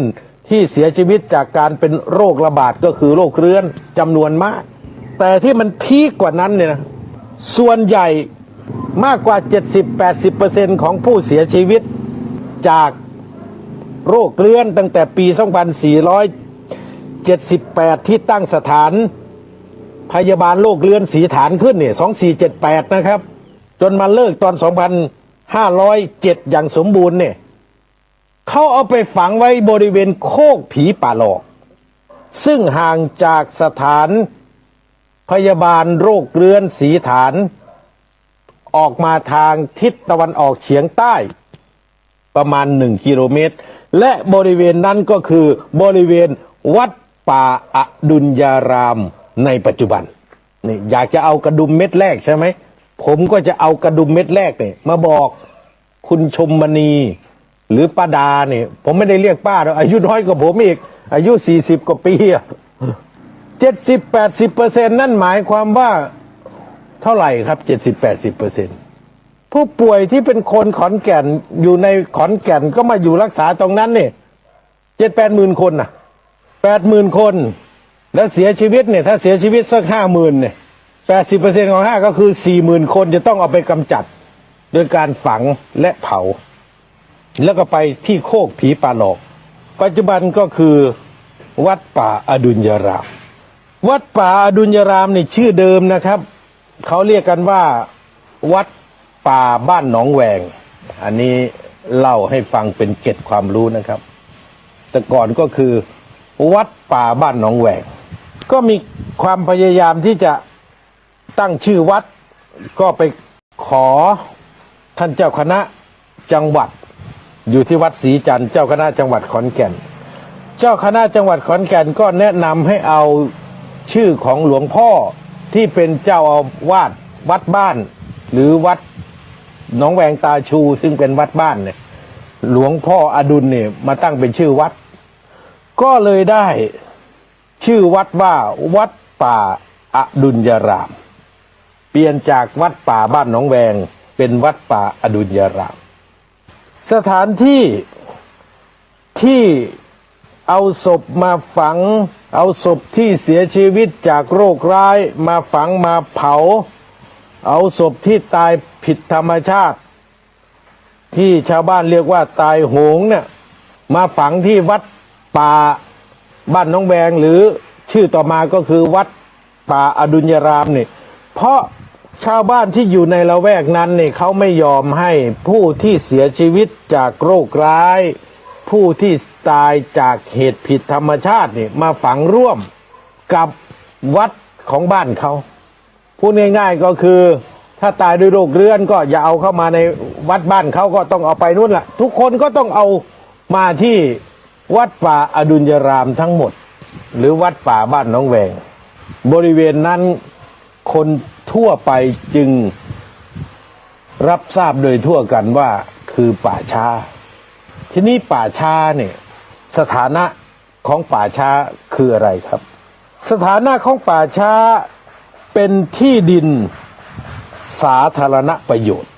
ที่เสียชีวิตจากการเป็นโรคระบาดก็คือโรคเรื้อนจำนวนมากแต่ที่มันพีคกว่านั้นเนี่ยนะส่วนใหญ่ มากกว่า 70-80% ของผู้เสียชีวิตจากโรคเรื้อนตั้งแต่ปี 2478 ที่ตั้งสถานพยาบาลโรคเรื้อนศรีฐานขึ้นเนี่ย2478 นะครับจนมาเลิกตอน 2507 อย่างสมบูรณ์เนี่ยเขาเอาไปฝังไว้บริเวณโคกผีป่าหลอกซึ่งห่างจากสถานพยาบาลโรคเรื้อนศรีฐานออกมาทางทิศตะวันออกเฉียงใต้ประมาณ1 กิโลเมตรและบริเวณนั้นก็คือบริเวณวัดป่าอดุลยารามในปัจจุบันนี่อยากจะเอากระดุมเม็ดแรกใช่ไหมผมก็จะเอากระดุมเม็ดแรกเนี่ยมาบอกคุณชมมณีหรือป้าดาเนี่ยผมไม่ได้เรียกป้าหรอกอายุน้อยกว่าผมอีกอายุ40 กว่าปี70-80% นั่นหมายความว่าเท่าไหร่ครับ70-80%ผู้ป่วยที่เป็นคนขอนแก่นอยู่ในขอนแก่นก็มาอยู่รักษาตรงนั้นเนี่ย7-8 หมื่นคนน่ะ80,000 คนแล้วเสียชีวิตเนี่ยถ้าเสียชีวิตสัก50,000เนี่ย80% ของ5ก็คือ 40,000 คนจะต้องเอาไปกำจัดโดยการฝังและเผาแล้วก็ไปที่โคกผีป่าหลอกปัจจุบันก็คือวัดป่าอดุลยารามวัดป่าอดุลยารามนี่ชื่อเดิมนะครับเขาเรียกกันว่าวัดป่าบ้านหนองแวงอันนี้เล่าให้ฟังเป็นเกร็ดความรู้นะครับแต่ก่อนก็คือวัดป่าบ้านหนองแวงก็มีความพยายามที่จะตั้งชื่อวัดก็ไปขอท่านเจ้าคณะจังหวัดอยู่ที่วัดศรีจันทร์เจ้าคณะจังหวัดขอนแก่นเจ้าคณะจังหวัดขอนแก่นก็แนะนำให้เอาชื่อของหลวงพ่อที่เป็นเจ้าอาวาสวัดบ้านหรือวัดหนองแวงตาชูซึ่งเป็นวัดบ้านเนี่ยหลวงพ่ออดุลเนี่ยมาตั้งเป็นชื่อวัดก็เลยได้ชื่อวัดว่าวัดป่าอดุลยารามเปลี่ยนจากวัดป่าบ้านหนองแวงเป็นวัดป่าอดุลยารามสถานที่ที่เอาศพมาฝังเอาศพที่เสียชีวิตจากโรคร้ายมาฝังมาเผาเอาศพที่ตายผิดธรรมชาติที่ชาวบ้านเรียกว่าตายโหงเนี่ยมาฝังที่วัดป่าบ้านหนองแวงหรือชื่อต่อมาก็คือวัดป่าอดุลยารามเนี่ยเพราะชาวบ้านที่อยู่ในละแวกนั้นเนี่ยเขาไม่ยอมให้ผู้ที่เสียชีวิตจากโรคร้ายผู้ที่ตายจากเหตุผิดธรรมชาติเนี่ยมาฝังร่วมกับวัดของบ้านเขาพูดง่ายๆก็คือถ้าตายด้วยโรคเรื้อนก็อย่าเอาเข้ามาในวัดบ้านเขาก็ต้องเอาไปนู่นแหละทุกคนก็ต้องเอามาที่วัดป่าอดุลยารามทั้งหมดหรือวัดป่าบ้านหนองแวงบริเวณนั้นคนทั่วไปจึงรับทราบโดยทั่วกันว่าคือป่าช้าทีนี้ป่าช้าเนี่ยสถานะของป่าช้าคืออะไรครับสถานะของป่าช้าเป็นที่ดินสาธารณประโยชน์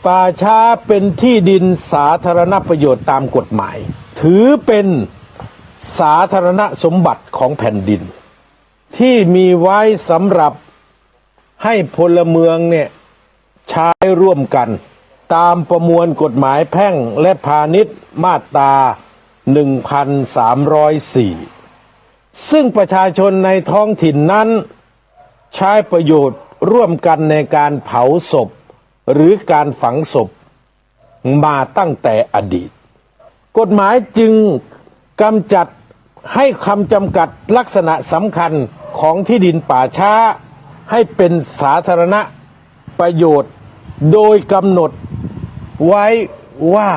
ป่าช้าเป็นที่ดินสาธารณประโยชน์ตามกฎหมายถือเป็นสาธารณสมบัติของแผ่นดินที่มีไว้สำหรับให้พลเมืองเนี่ยใช้ร่วมกันตามประมวลกฎหมายแพ่งและพาณิชย์มาตรา 1304 ซึ่งประชาชนในท้องถิ่นนั้นใช้ประโยชน์ร่วมกันในการเผาศพหรือการฝังศพมาตั้งแต่อดีตกฎหมายจึงกำจัดให้คำจำกัดลักษณะสำคัญของที่ดินป่าช้าให้เป็นสาธารณประโยชน์โดยกำหนดไว้ว่า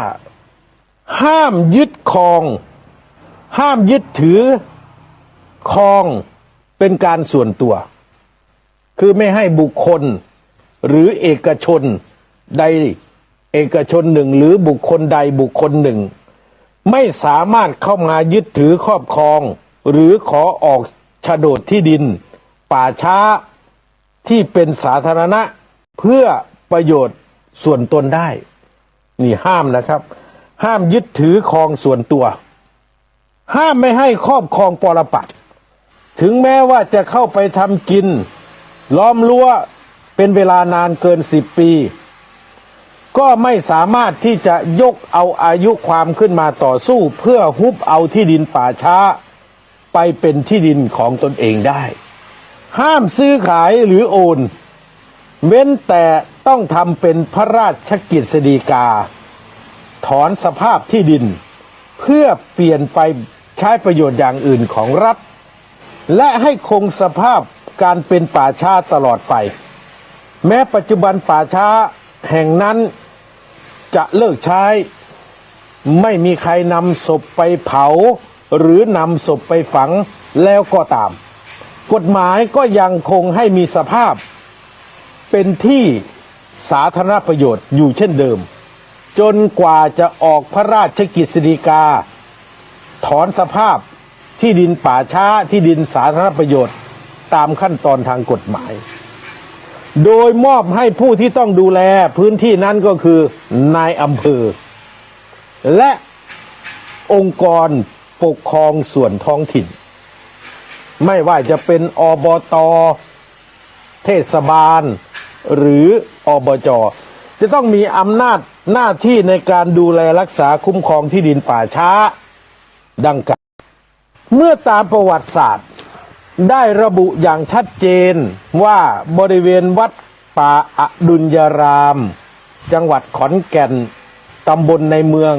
ห้ามยึดครองห้ามยึดถือครองเป็นการส่วนตัวคือไม่ให้บุคคลหรือเอกชนใดเอกชนหนึ่งหรือบุคคลใดบุคคลหนึ่งไม่สามารถเข้ามายึดถือครอบครองหรือขอออกโฉนดที่ดินป่าช้าที่เป็นสาธารณะเพื่อประโยชน์ส่วนตนได้นี่ห้ามนะครับห้ามยึดถือครองส่วนตัวห้ามไม่ให้ครอบครองปรปักษ์ถึงแม้ว่าจะเข้าไปทำกินล้อมรั้ว เป็นเวลานานเกิน10 ปีก็ไม่สามารถที่จะยกเอาอายุความขึ้นมาต่อสู้เพื่อฮุบเอาที่ดินป่าช้าไปเป็นที่ดินของตนเองได้ห้ามซื้อขายหรือโอนเว้นแต่ต้องทำเป็นพระราชกฤษฎีกาถอนสภาพที่ดินเพื่อเปลี่ยนไปใช้ประโยชน์อย่างอื่นของรัฐและให้คงสภาพการเป็นป่าช้าตลอดไปแม้ปัจจุบันป่าช้าแห่งนั้นจะเลิกใช้ไม่มีใครนำศพไปเผาหรือนำศพไปฝังแล้วก็ตามกฎหมายก็ยังคงให้มีสภาพเป็นที่สาธารณประโยชน์อยู่เช่นเดิมจนกว่าจะออกพระราชกฤษฎีกาถอนสภาพที่ดินป่าช้าที่ดินสาธารณประโยชน์ตามขั้นตอนทางกฎหมายโดยมอบให้ผู้ที่ต้องดูแลพื้นที่นั้นก็คือนายอำเภอและองค์กรปกครองส่วนท้องถิ่นไม่ว่าจะเป็นอบต.เทศบาลหรืออบจ.จะต้องมีอำนาจหน้าที่ในการดูแลรักษาคุ้มครองที่ดินป่าช้าดังกล่าวเมื่อตามประวัติศาสตร์ได้ระบุอย่างชัดเจนว่าบริเวณวัดป่าอดุลยารามจังหวัดขอนแก่นตำบลในเมือง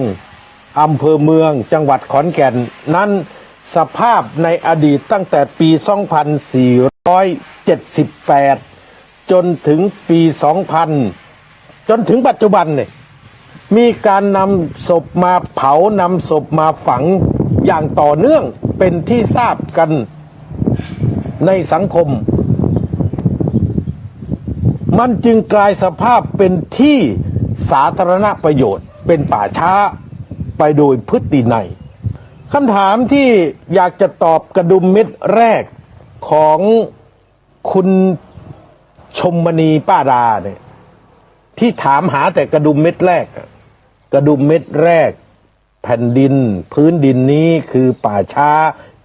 อำเภอเมืองจังหวัดขอนแก่นนั้นสภาพในอดีตตั้งแต่ปี 2478 จนถึงปี 2000 จนถึงปัจจุบันเนี่ยมีการนำศพมาเผานำศพมาฝังอย่างต่อเนื่องเป็นที่ทราบกันในสังคมมันจึงกลายสภาพเป็นที่สาธารณประโยชน์เป็นป่าช้าไปโดยพฤตินัยคำถามที่อยากจะตอบกระดุมเม็ดแรกของคุณชมมณีป้าดาเนี่ยที่ถามหาแต่กระดุมเม็ดแรกกระดุมเม็ดแรกแผ่นดินพื้นดินนี้คือป่าช้า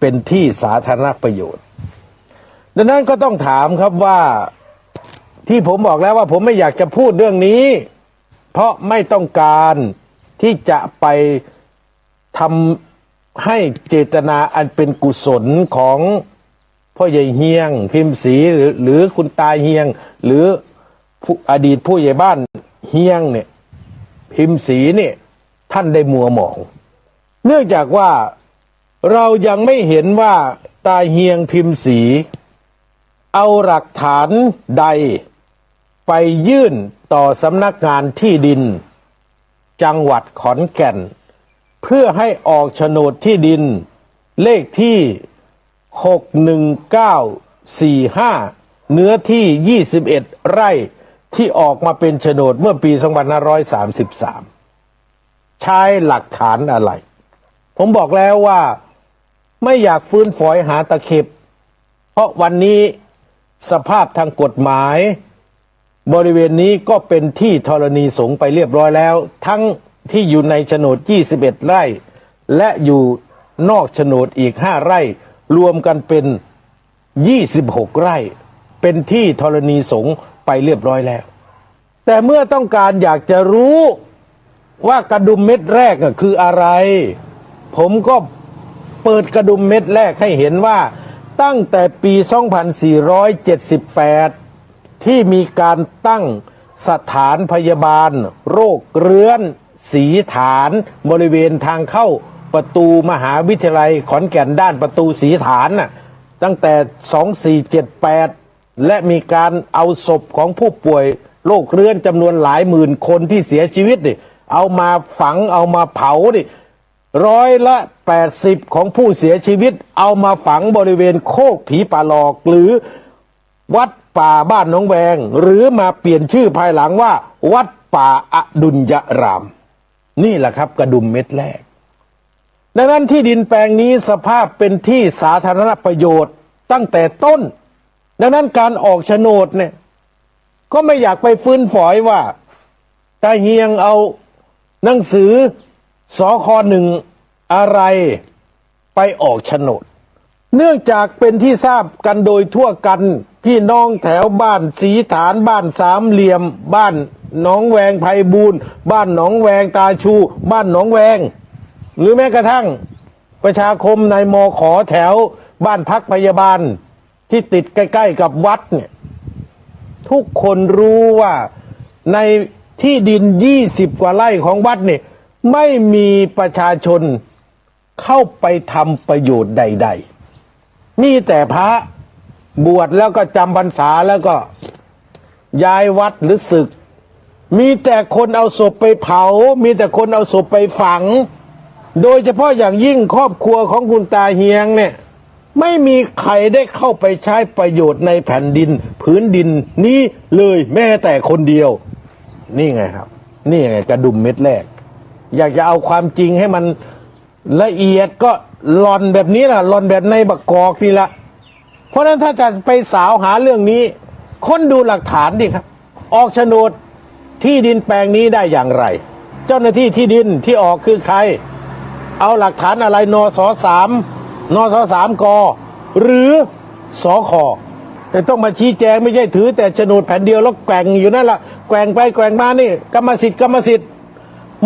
เป็นที่สาธารณประโยชน์ดังนั้นก็ต้องถามครับว่าที่ผมบอกแล้วว่าผมไม่อยากจะพูดเรื่องนี้เพราะไม่ต้องการที่จะไปทำให้เจตนาอันเป็นกุศลของพ่อใหญ่เฮียงพิมพ์ศรีหรือคุณตาเฮียงหรืออดีตผู้ใหญ่บ้านเฮียงเนี่ยพิมพ์ศรีเนี่ยท่านได้มัวหมองเนื่องจากว่าเรายังไม่เห็นว่าตาเฮียงพิมพ์ศรีเอาหลักฐานใดไปยื่นต่อสำนักงานที่ดินจังหวัดขอนแก่นเพื่อให้ออกโฉนดที่ดินเลขที่61945เนื้อที่21ไร่ที่ออกมาเป็นโฉนดเมื่อปี2533ใช้หลักฐานอะไรผมบอกแล้วว่าไม่อยากฟื้นฝอยหาตะเข็บเพราะวันนี้สภาพทางกฎหมายบริเวณนี้ก็เป็นที่ธรณีสงฆ์ไปเรียบร้อยแล้วทั้งที่อยู่ในโฉนด21ไร่และอยู่นอกโฉนดอีก5ไร่รวมกันเป็น26ไร่เป็นที่ธรณีสงฆ์ไปเรียบร้อยแล้วแต่เมื่อต้องการอยากจะรู้ว่ากระดุมเม็ดแรกคืออะไรผมก็เปิดกระดุมเม็ดแรกให้เห็นว่าตั้งแต่ปี 2478 ที่มีการตั้งสถานพยาบาลโรคเรื้อนสีฐานบริเวณทางเข้าประตูมหาวิทยาลัยขอนแก่นด้านประตูสีฐานน่ะตั้งแต่ 2478 และมีการเอาศพของผู้ป่วยโรคเรื้อนจำนวนหลายหมื่นคนที่เสียชีวิตนี่เอามาฝังเอามาเผานี่80%ของผู้เสียชีวิตเอามาฝังบริเวณโคกผีป่าหลอกหรือวัดป่าบ้านหนองแวงหรือมาเปลี่ยนชื่อภายหลังว่าวัดป่าอดุลยารามนี่แหละครับกระดุมเม็ดแรกดังนั้นที่ดินแปลงนี้สภาพเป็นที่สาธารณประโยชน์ตั้งแต่ต้นดังนั้นการออกโฉนดเนี่ยก็ไม่อยากไปฟื้นฝอยว่าตาเฮียงเอาหนังสือสค.1อะไรไปออกโฉนดเนื่องจากเป็นที่ทราบกันโดยทั่วกัน พี่น้องแถวบ้านสีฐานบ้านสามเหลี่ยมบ้านหนองแวงไพบูลย์บ้านหนองแวงตาชูบ้านหนองแวงหรือแม้กระทั่งประชาคมในมขแถวบ้านพักพยาบาลที่ติดใกล้ๆกับวัดเนี่ยทุกคนรู้ว่าในที่ดิน20 กว่าไร่ของวัดเนี่ยไม่มีประชาชนเข้าไปทำประโยชน์ใดๆมีแต่พระบวชแล้วก็จำพรรษาแล้วก็ย้ายวัดหรือศึกมีแต่คนเอาศพไปเผามีแต่คนเอาศพไปฝังโดยเฉพาะอย่างยิ่งครอบครัวของคุณตาเฮียงเนี่ยไม่มีใครได้เข้าไปใช้ประโยชน์ในแผ่นดินพื้นดินนี้เลยแม้แต่คนเดียวนี่ไงครับนี่ไงกระดุมเม็ดแรกอยากจะเอาความจริงให้มันละเอียดก็หลอนแบบนี้ล่ะหลอนแบบในบักกอกนี่ละเพราะฉะนั้นถ้าจะไปสาวหาเรื่องนี้ค้นดูหลักฐานดิครับออกโฉนดที่ดินแปลงนี้ได้อย่างไรเจ้าหน้าที่ที่ดินที่ออกคือใครเอาหลักฐานอะไรนส3 กหรือสคแต่ต้องมาชี้แจงไม่ใช่ถือแต่โฉนดแผ่นเดียวแล้วแกว่งอยู่นั่นละแกว่งไปแกว่งมานี่กรรมสิทธิ์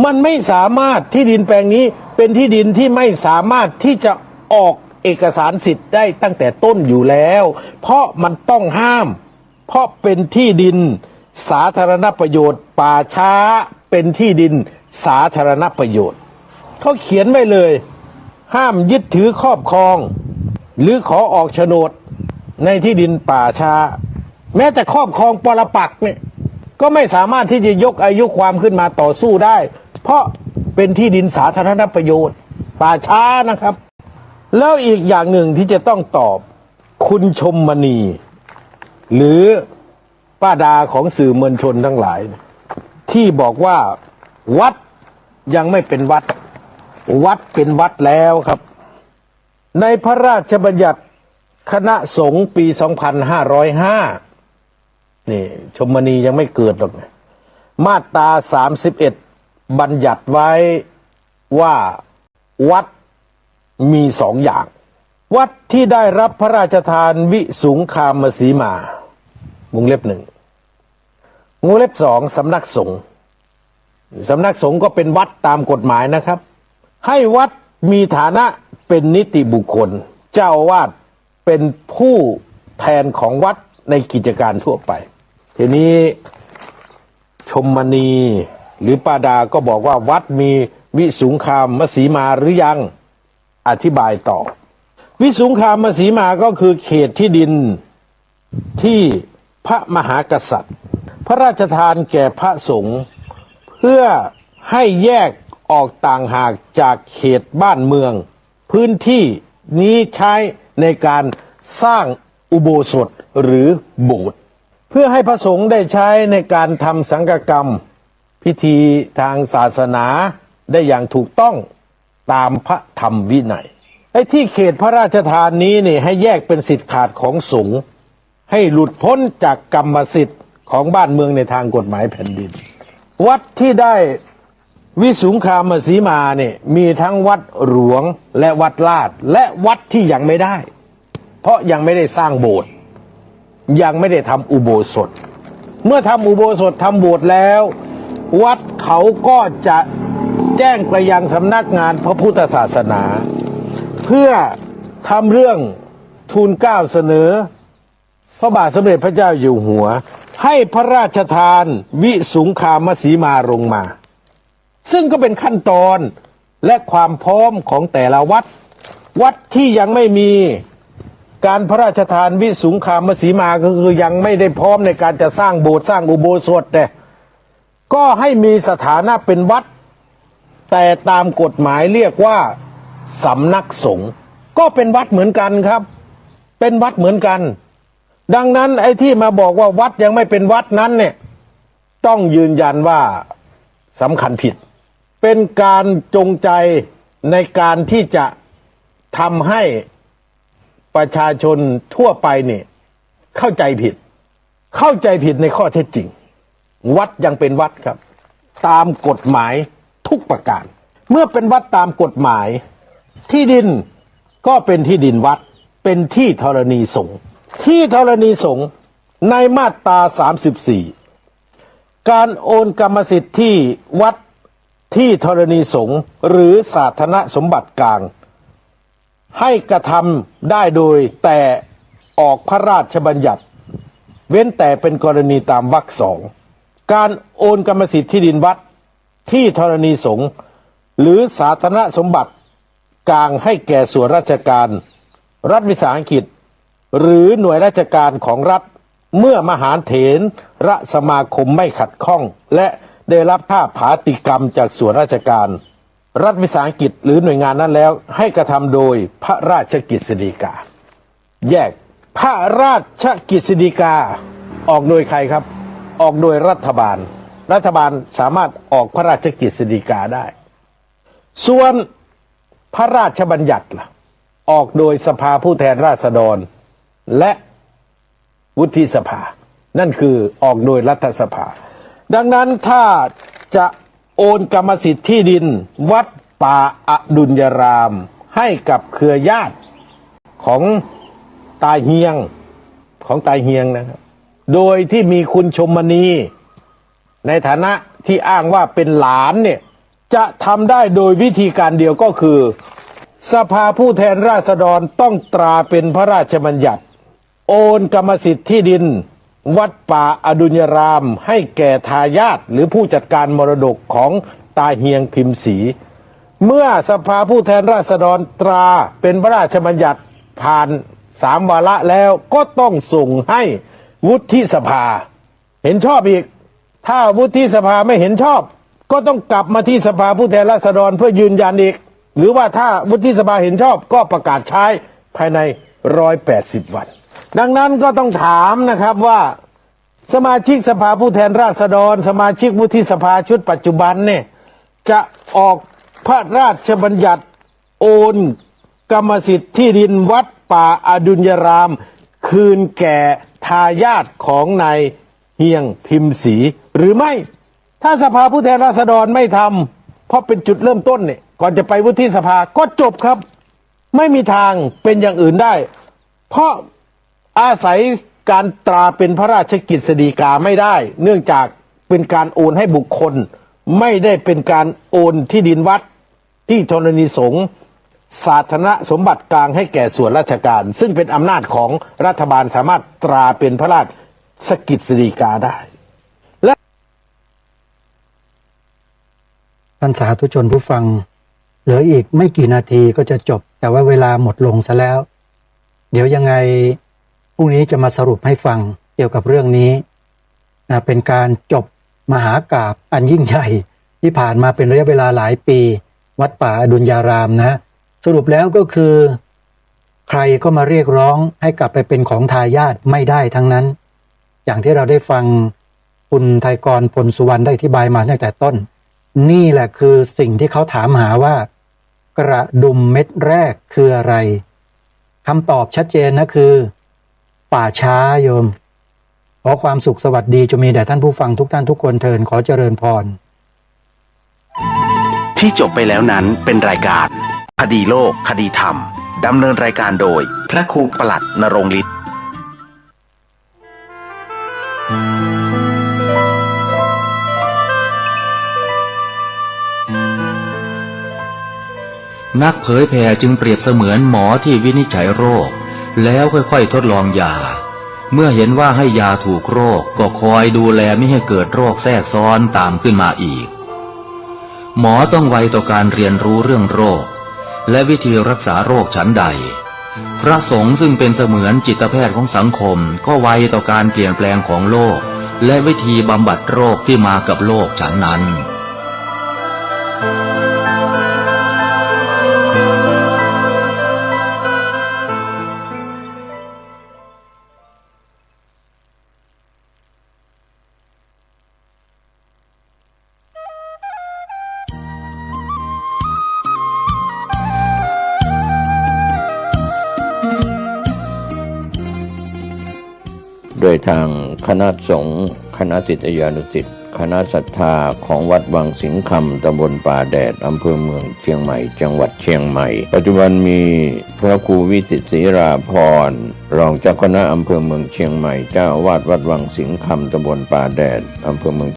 มันไม่สามารถที่ดินแปลงนี้เป็นที่ดินที่ไม่สามารถที่จะออกเอกสารสิทธิ์ได้ตั้งแต่ต้นอยู่แล้วเพราะมันต้องห้ามเพราะเป็นที่ดินสาธารณประโยชน์ป่าช้าเป็นที่ดินสาธารณประโยชน์เขาเขียนไว้เลยห้ามยึดถือครอบครองหรือขอออกโฉนดในที่ดินป่าช้าแม้แต่ครอบครองปรปักษ์เนี่ยก็ไม่สามารถที่จะยกอายุความขึ้นมาต่อสู้ได้เพราะเป็นที่ดินสาธารณประโยชน์ป่าช้านะครับแล้วอีกอย่างหนึ่งที่จะต้องตอบคุณชมมณีหรือป้าดาของสื่อมวลชนทั้งหลายที่บอกว่าวัดยังไม่เป็นวัดวัดเป็นวัดแล้วครับในพระราชบัญญัติคณะสงฆ์ปี 2505นี่ชมมณียังไม่เกิดหรอกนะมาตรา31บัญญัติไว้ว่าวัดมี2 อย่างวัดที่ได้รับพระราชทานวิสุงคามสีมาวงเล็บ1วงเล็บ2สำนักสงฆ์สำนักสงฆ์ก็เป็นวัดตามกฎหมายนะครับให้วัดมีฐานะเป็นนิติบุคคลเจ้าอาวาสเป็นผู้แทนของวัดในกิจการทั่วไปทีนี้ชมมณีหรือป้าดาก็บอกว่าวัดมีวิสุงคามสีมาหรือยังอธิบายต่อวิสุงคามสีมาก็คือเขตที่ดินที่พระมหากษัตริย์พระราชทานแก่พระสงฆ์เพื่อให้แยกออกต่างหากจากเขตบ้านเมืองพื้นที่นี้ใช้ในการสร้างอุโบสถหรือโบสถ์เพื่อให้พระสงฆ์ได้ใช้ในการทำสังฆกรรมพิธีทางศาสนาได้อย่างถูกต้องตามพระธรรมวินัยไอ้ที่เขตพระราชทานนี้เนี่ยให้แยกเป็นสิทธิขาดของสงฆ์ให้หลุดพ้นจากกรรมสิทธิ์ของบ้านเมืองในทางกฎหมายแผ่นดินวัดที่ได้วิสุงคามสีมาเนี่ยมีทั้งวัดหลวงและวัดลาดและวัดที่ยังไม่ได้เพราะยังไม่ได้สร้างโบสถ์ยังไม่ได้ทำอุโบสถเมื่อทำอุโบสถทำโบสถ์แล้ววัดเขาก็จะแจ้งไปยังสำนักงานพระพุทธศาสนาเพื่อทำเรื่องทูลเกล้าเสนอพระบาทสมเด็จพระเจ้าอยู่หัวให้พระราชทานวิสุงคามสีมาลงมาซึ่งก็เป็นขั้นตอนและความพร้อมของแต่ละวัดวัดที่ยังไม่มีการพระราชทานวิสุงคามสีมาก็คือยังไม่ได้พร้อมในการจะสร้างโบสถ์สร้างอุโบสถเนี่ยก็ให้มีสถานะเป็นวัดแต่ตามกฎหมายเรียกว่าสำนักสงฆ์ก็เป็นวัดเหมือนกันครับเป็นวัดเหมือนกันดังนั้นไอ้ที่มาบอกว่าวัดยังไม่เป็นวัดนั้นเนี่ยต้องยืนยันว่าสำคัญผิดเป็นการจงใจในการที่จะทำให้ประชาชนทั่วไปเนี่ยเข้าใจผิดในข้อเท็จจริงวัดยังเป็นวัดครับตามกฎหมายทุกประการเมื่อเป็นวัดตามกฎหมายที่ดินก็เป็นที่ดินวัดเป็นที่ธรณีสงฆ์ ที่ธรณีสงฆ์ในมาตรา 34 การโอนกรรมสิทธิ์ที่วัดที่ธรณีสงฆ์หรือสาธารณสมบัติกลางให้กระทำได้โดยแต่ออกพระราชบัญญัติเว้นแต่เป็นกรณีตามวรรค 2การโอนกรรมสิทธิ์ที่ดินวัดที่ธรณีสงฆ์หรือสาธารณสมบัติกลางให้แก่ส่วนราชการรัฐวิสาหกิจหรือหน่วยราชการของรัฐเมื่อมหาเถรสมาคมไม่ขัดข้องและได้รับค่าผาติกรรมจากส่วนราชการรัฐวิสาหกิจหรือหน่วยงานนั้นแล้วให้กระทำโดยพระราชกฤษฎีกาแยกพระราชกฤษฎีกาออกโดยใครครับออกโดยรัฐบาลสามารถออกพระราชกฤษฎีกาได้ส่วนพระราชบัญญัติล่ะออกโดยสภาผู้แทนราษฎรและวุฒิสภานั่นคือออกโดยรัฐสภาดังนั้นถ้าจะโอนกรรมสิทธิ์ที่ดินวัดป่าอดุลยารามให้กับเครือญาติของตาเฮียงนะครับโดยที่มีคุณชมณีในฐานะที่อ้างว่าเป็นหลานเนี่ยจะทำได้โดยวิธีการเดียวก็คือสภาผู้แทนราษฎรต้องตราเป็นพระราชบัญญัติโอนกรรมสิทธิ์ที่ดินวัดป่าอดุลยารามให้แก่ทายาทหรือผู้จัดการมรดกของตาเฮียงพิมพ์ศรีเมื่อสภาผู้แทนราษฎรตราเป็นพระราชบัญญัติผ่าน3 วาระแล้วก็ต้องส่งให้วุฒิสภาเห็นชอบอีกถ้าวุฒิสภาไม่เห็นชอบก็ต้องกลับมาที่สภาผู้แทนราษฎรเพื่อยืนยันอีกหรือว่าถ้าวุฒิสภาเห็นชอบก็ประกาศใช้ภายใน180 วันดังนั้นก็ต้องถามนะครับว่าสมาชิกสภาผู้แทนราษฎรสมาชิกวุฒิสภาชุดปัจจุบันเนี่ยจะออกพระราชบัญญัติโอนกรรมสิทธิ์ที่ดินวัดป่าอดุลยารามคืนแก่ทายาทของนายเฮียงพิมพ์ศรีหรือไม่ถ้าสภาผู้แทนราษฎรไม่ทำเพราะเป็นจุดเริ่มต้นเนี่ยก่อนจะไปวุฒิสภาก็จบครับไม่มีทางเป็นอย่างอื่นได้เพราะอาศัยการตราเป็นพระราชกฤษฎีกาไม่ได้เนื่องจากเป็นการโอนให้บุคคลไม่ได้เป็นการโอนที่ดินวัดที่ธรณีสงฆ์สาธารณสมบัติกลางให้แก่ส่วนราชการซึ่งเป็นอำนาจของรัฐบาลสามารถตราเป็นพระราชกฤษฎีกาได้ท่านสาธุชนผู้ฟังเหลืออีกไม่กี่นาทีก็จะจบแต่ว่าเวลาหมดลงซะแล้วเดี๋ยวยังไงพรุ่งนี้จะมาสรุปให้ฟังเกี่ยวกับเรื่องนี้เป็นการจบมหากาพย์อันยิ่งใหญ่ที่ผ่านมาเป็นระยะเวลาหลายปีวัดป่าอดุลยารามนะสรุปแล้วก็คือใครก็มาเรียกร้องให้กลับไปเป็นของทายาทไม่ได้ทั้งนั้นอย่างที่เราได้ฟังคุณไทยกรพลสุวรรณได้อธิบายมาตั้งแต่ต้นนี่แหละคือสิ่งที่เขาถามหาว่ากระดุมเม็ดแรกคืออะไรคำตอบชัดเจนนะคือป่าช้าโยมขอความสุขสวัสดีจะมีแด่ท่านผู้ฟังทุกท่านทุกคนเทินขอเจริญพรที่จบไปแล้วนั้นเป็นรายการคดีโลกคดีธรรมดำเนินรายการโดยพระครูประหลัดณรงค์ฤทธิ์ นักเผยแผ่จึงเปรียบเสมือนหมอที่วินิจฉัยโรคแล้วค่อยๆทดลองยาเมื่อเห็นว่าให้ยาถูกโรคก็คอยดูแลไม่ให้เกิดโรคแทรกซ้อนตามขึ้นมาอีกหมอต้องไวต่อการเรียนรู้เรื่องโรคและวิธีรักษาโรคฉันใดพระสงฆ์ซึ่งเป็นเสมือนจิตแพทย์ของสังคมก็ไวต่อการเปลี่ยนแปลงของโลกและวิธีบำบัดโรคที่มากับโลกฉันนั้น โดยทางคณะสงฆ์คณะศิษยานุศิษย์ คณะศรัทธาของวัดวังสิงคำตำบลป่าแดดอำเภอเมืองเชียงใหม่จังหวัดเชียงใหม่ปัจจุบันมีพระครูวิสิตศรีราพรณ์รองเจ้าคณะอำเภอเมืองเชียงใหม่เจ้าอาวาสวัดวังสิงคำตำบลป่าแดดอำเภอเมือง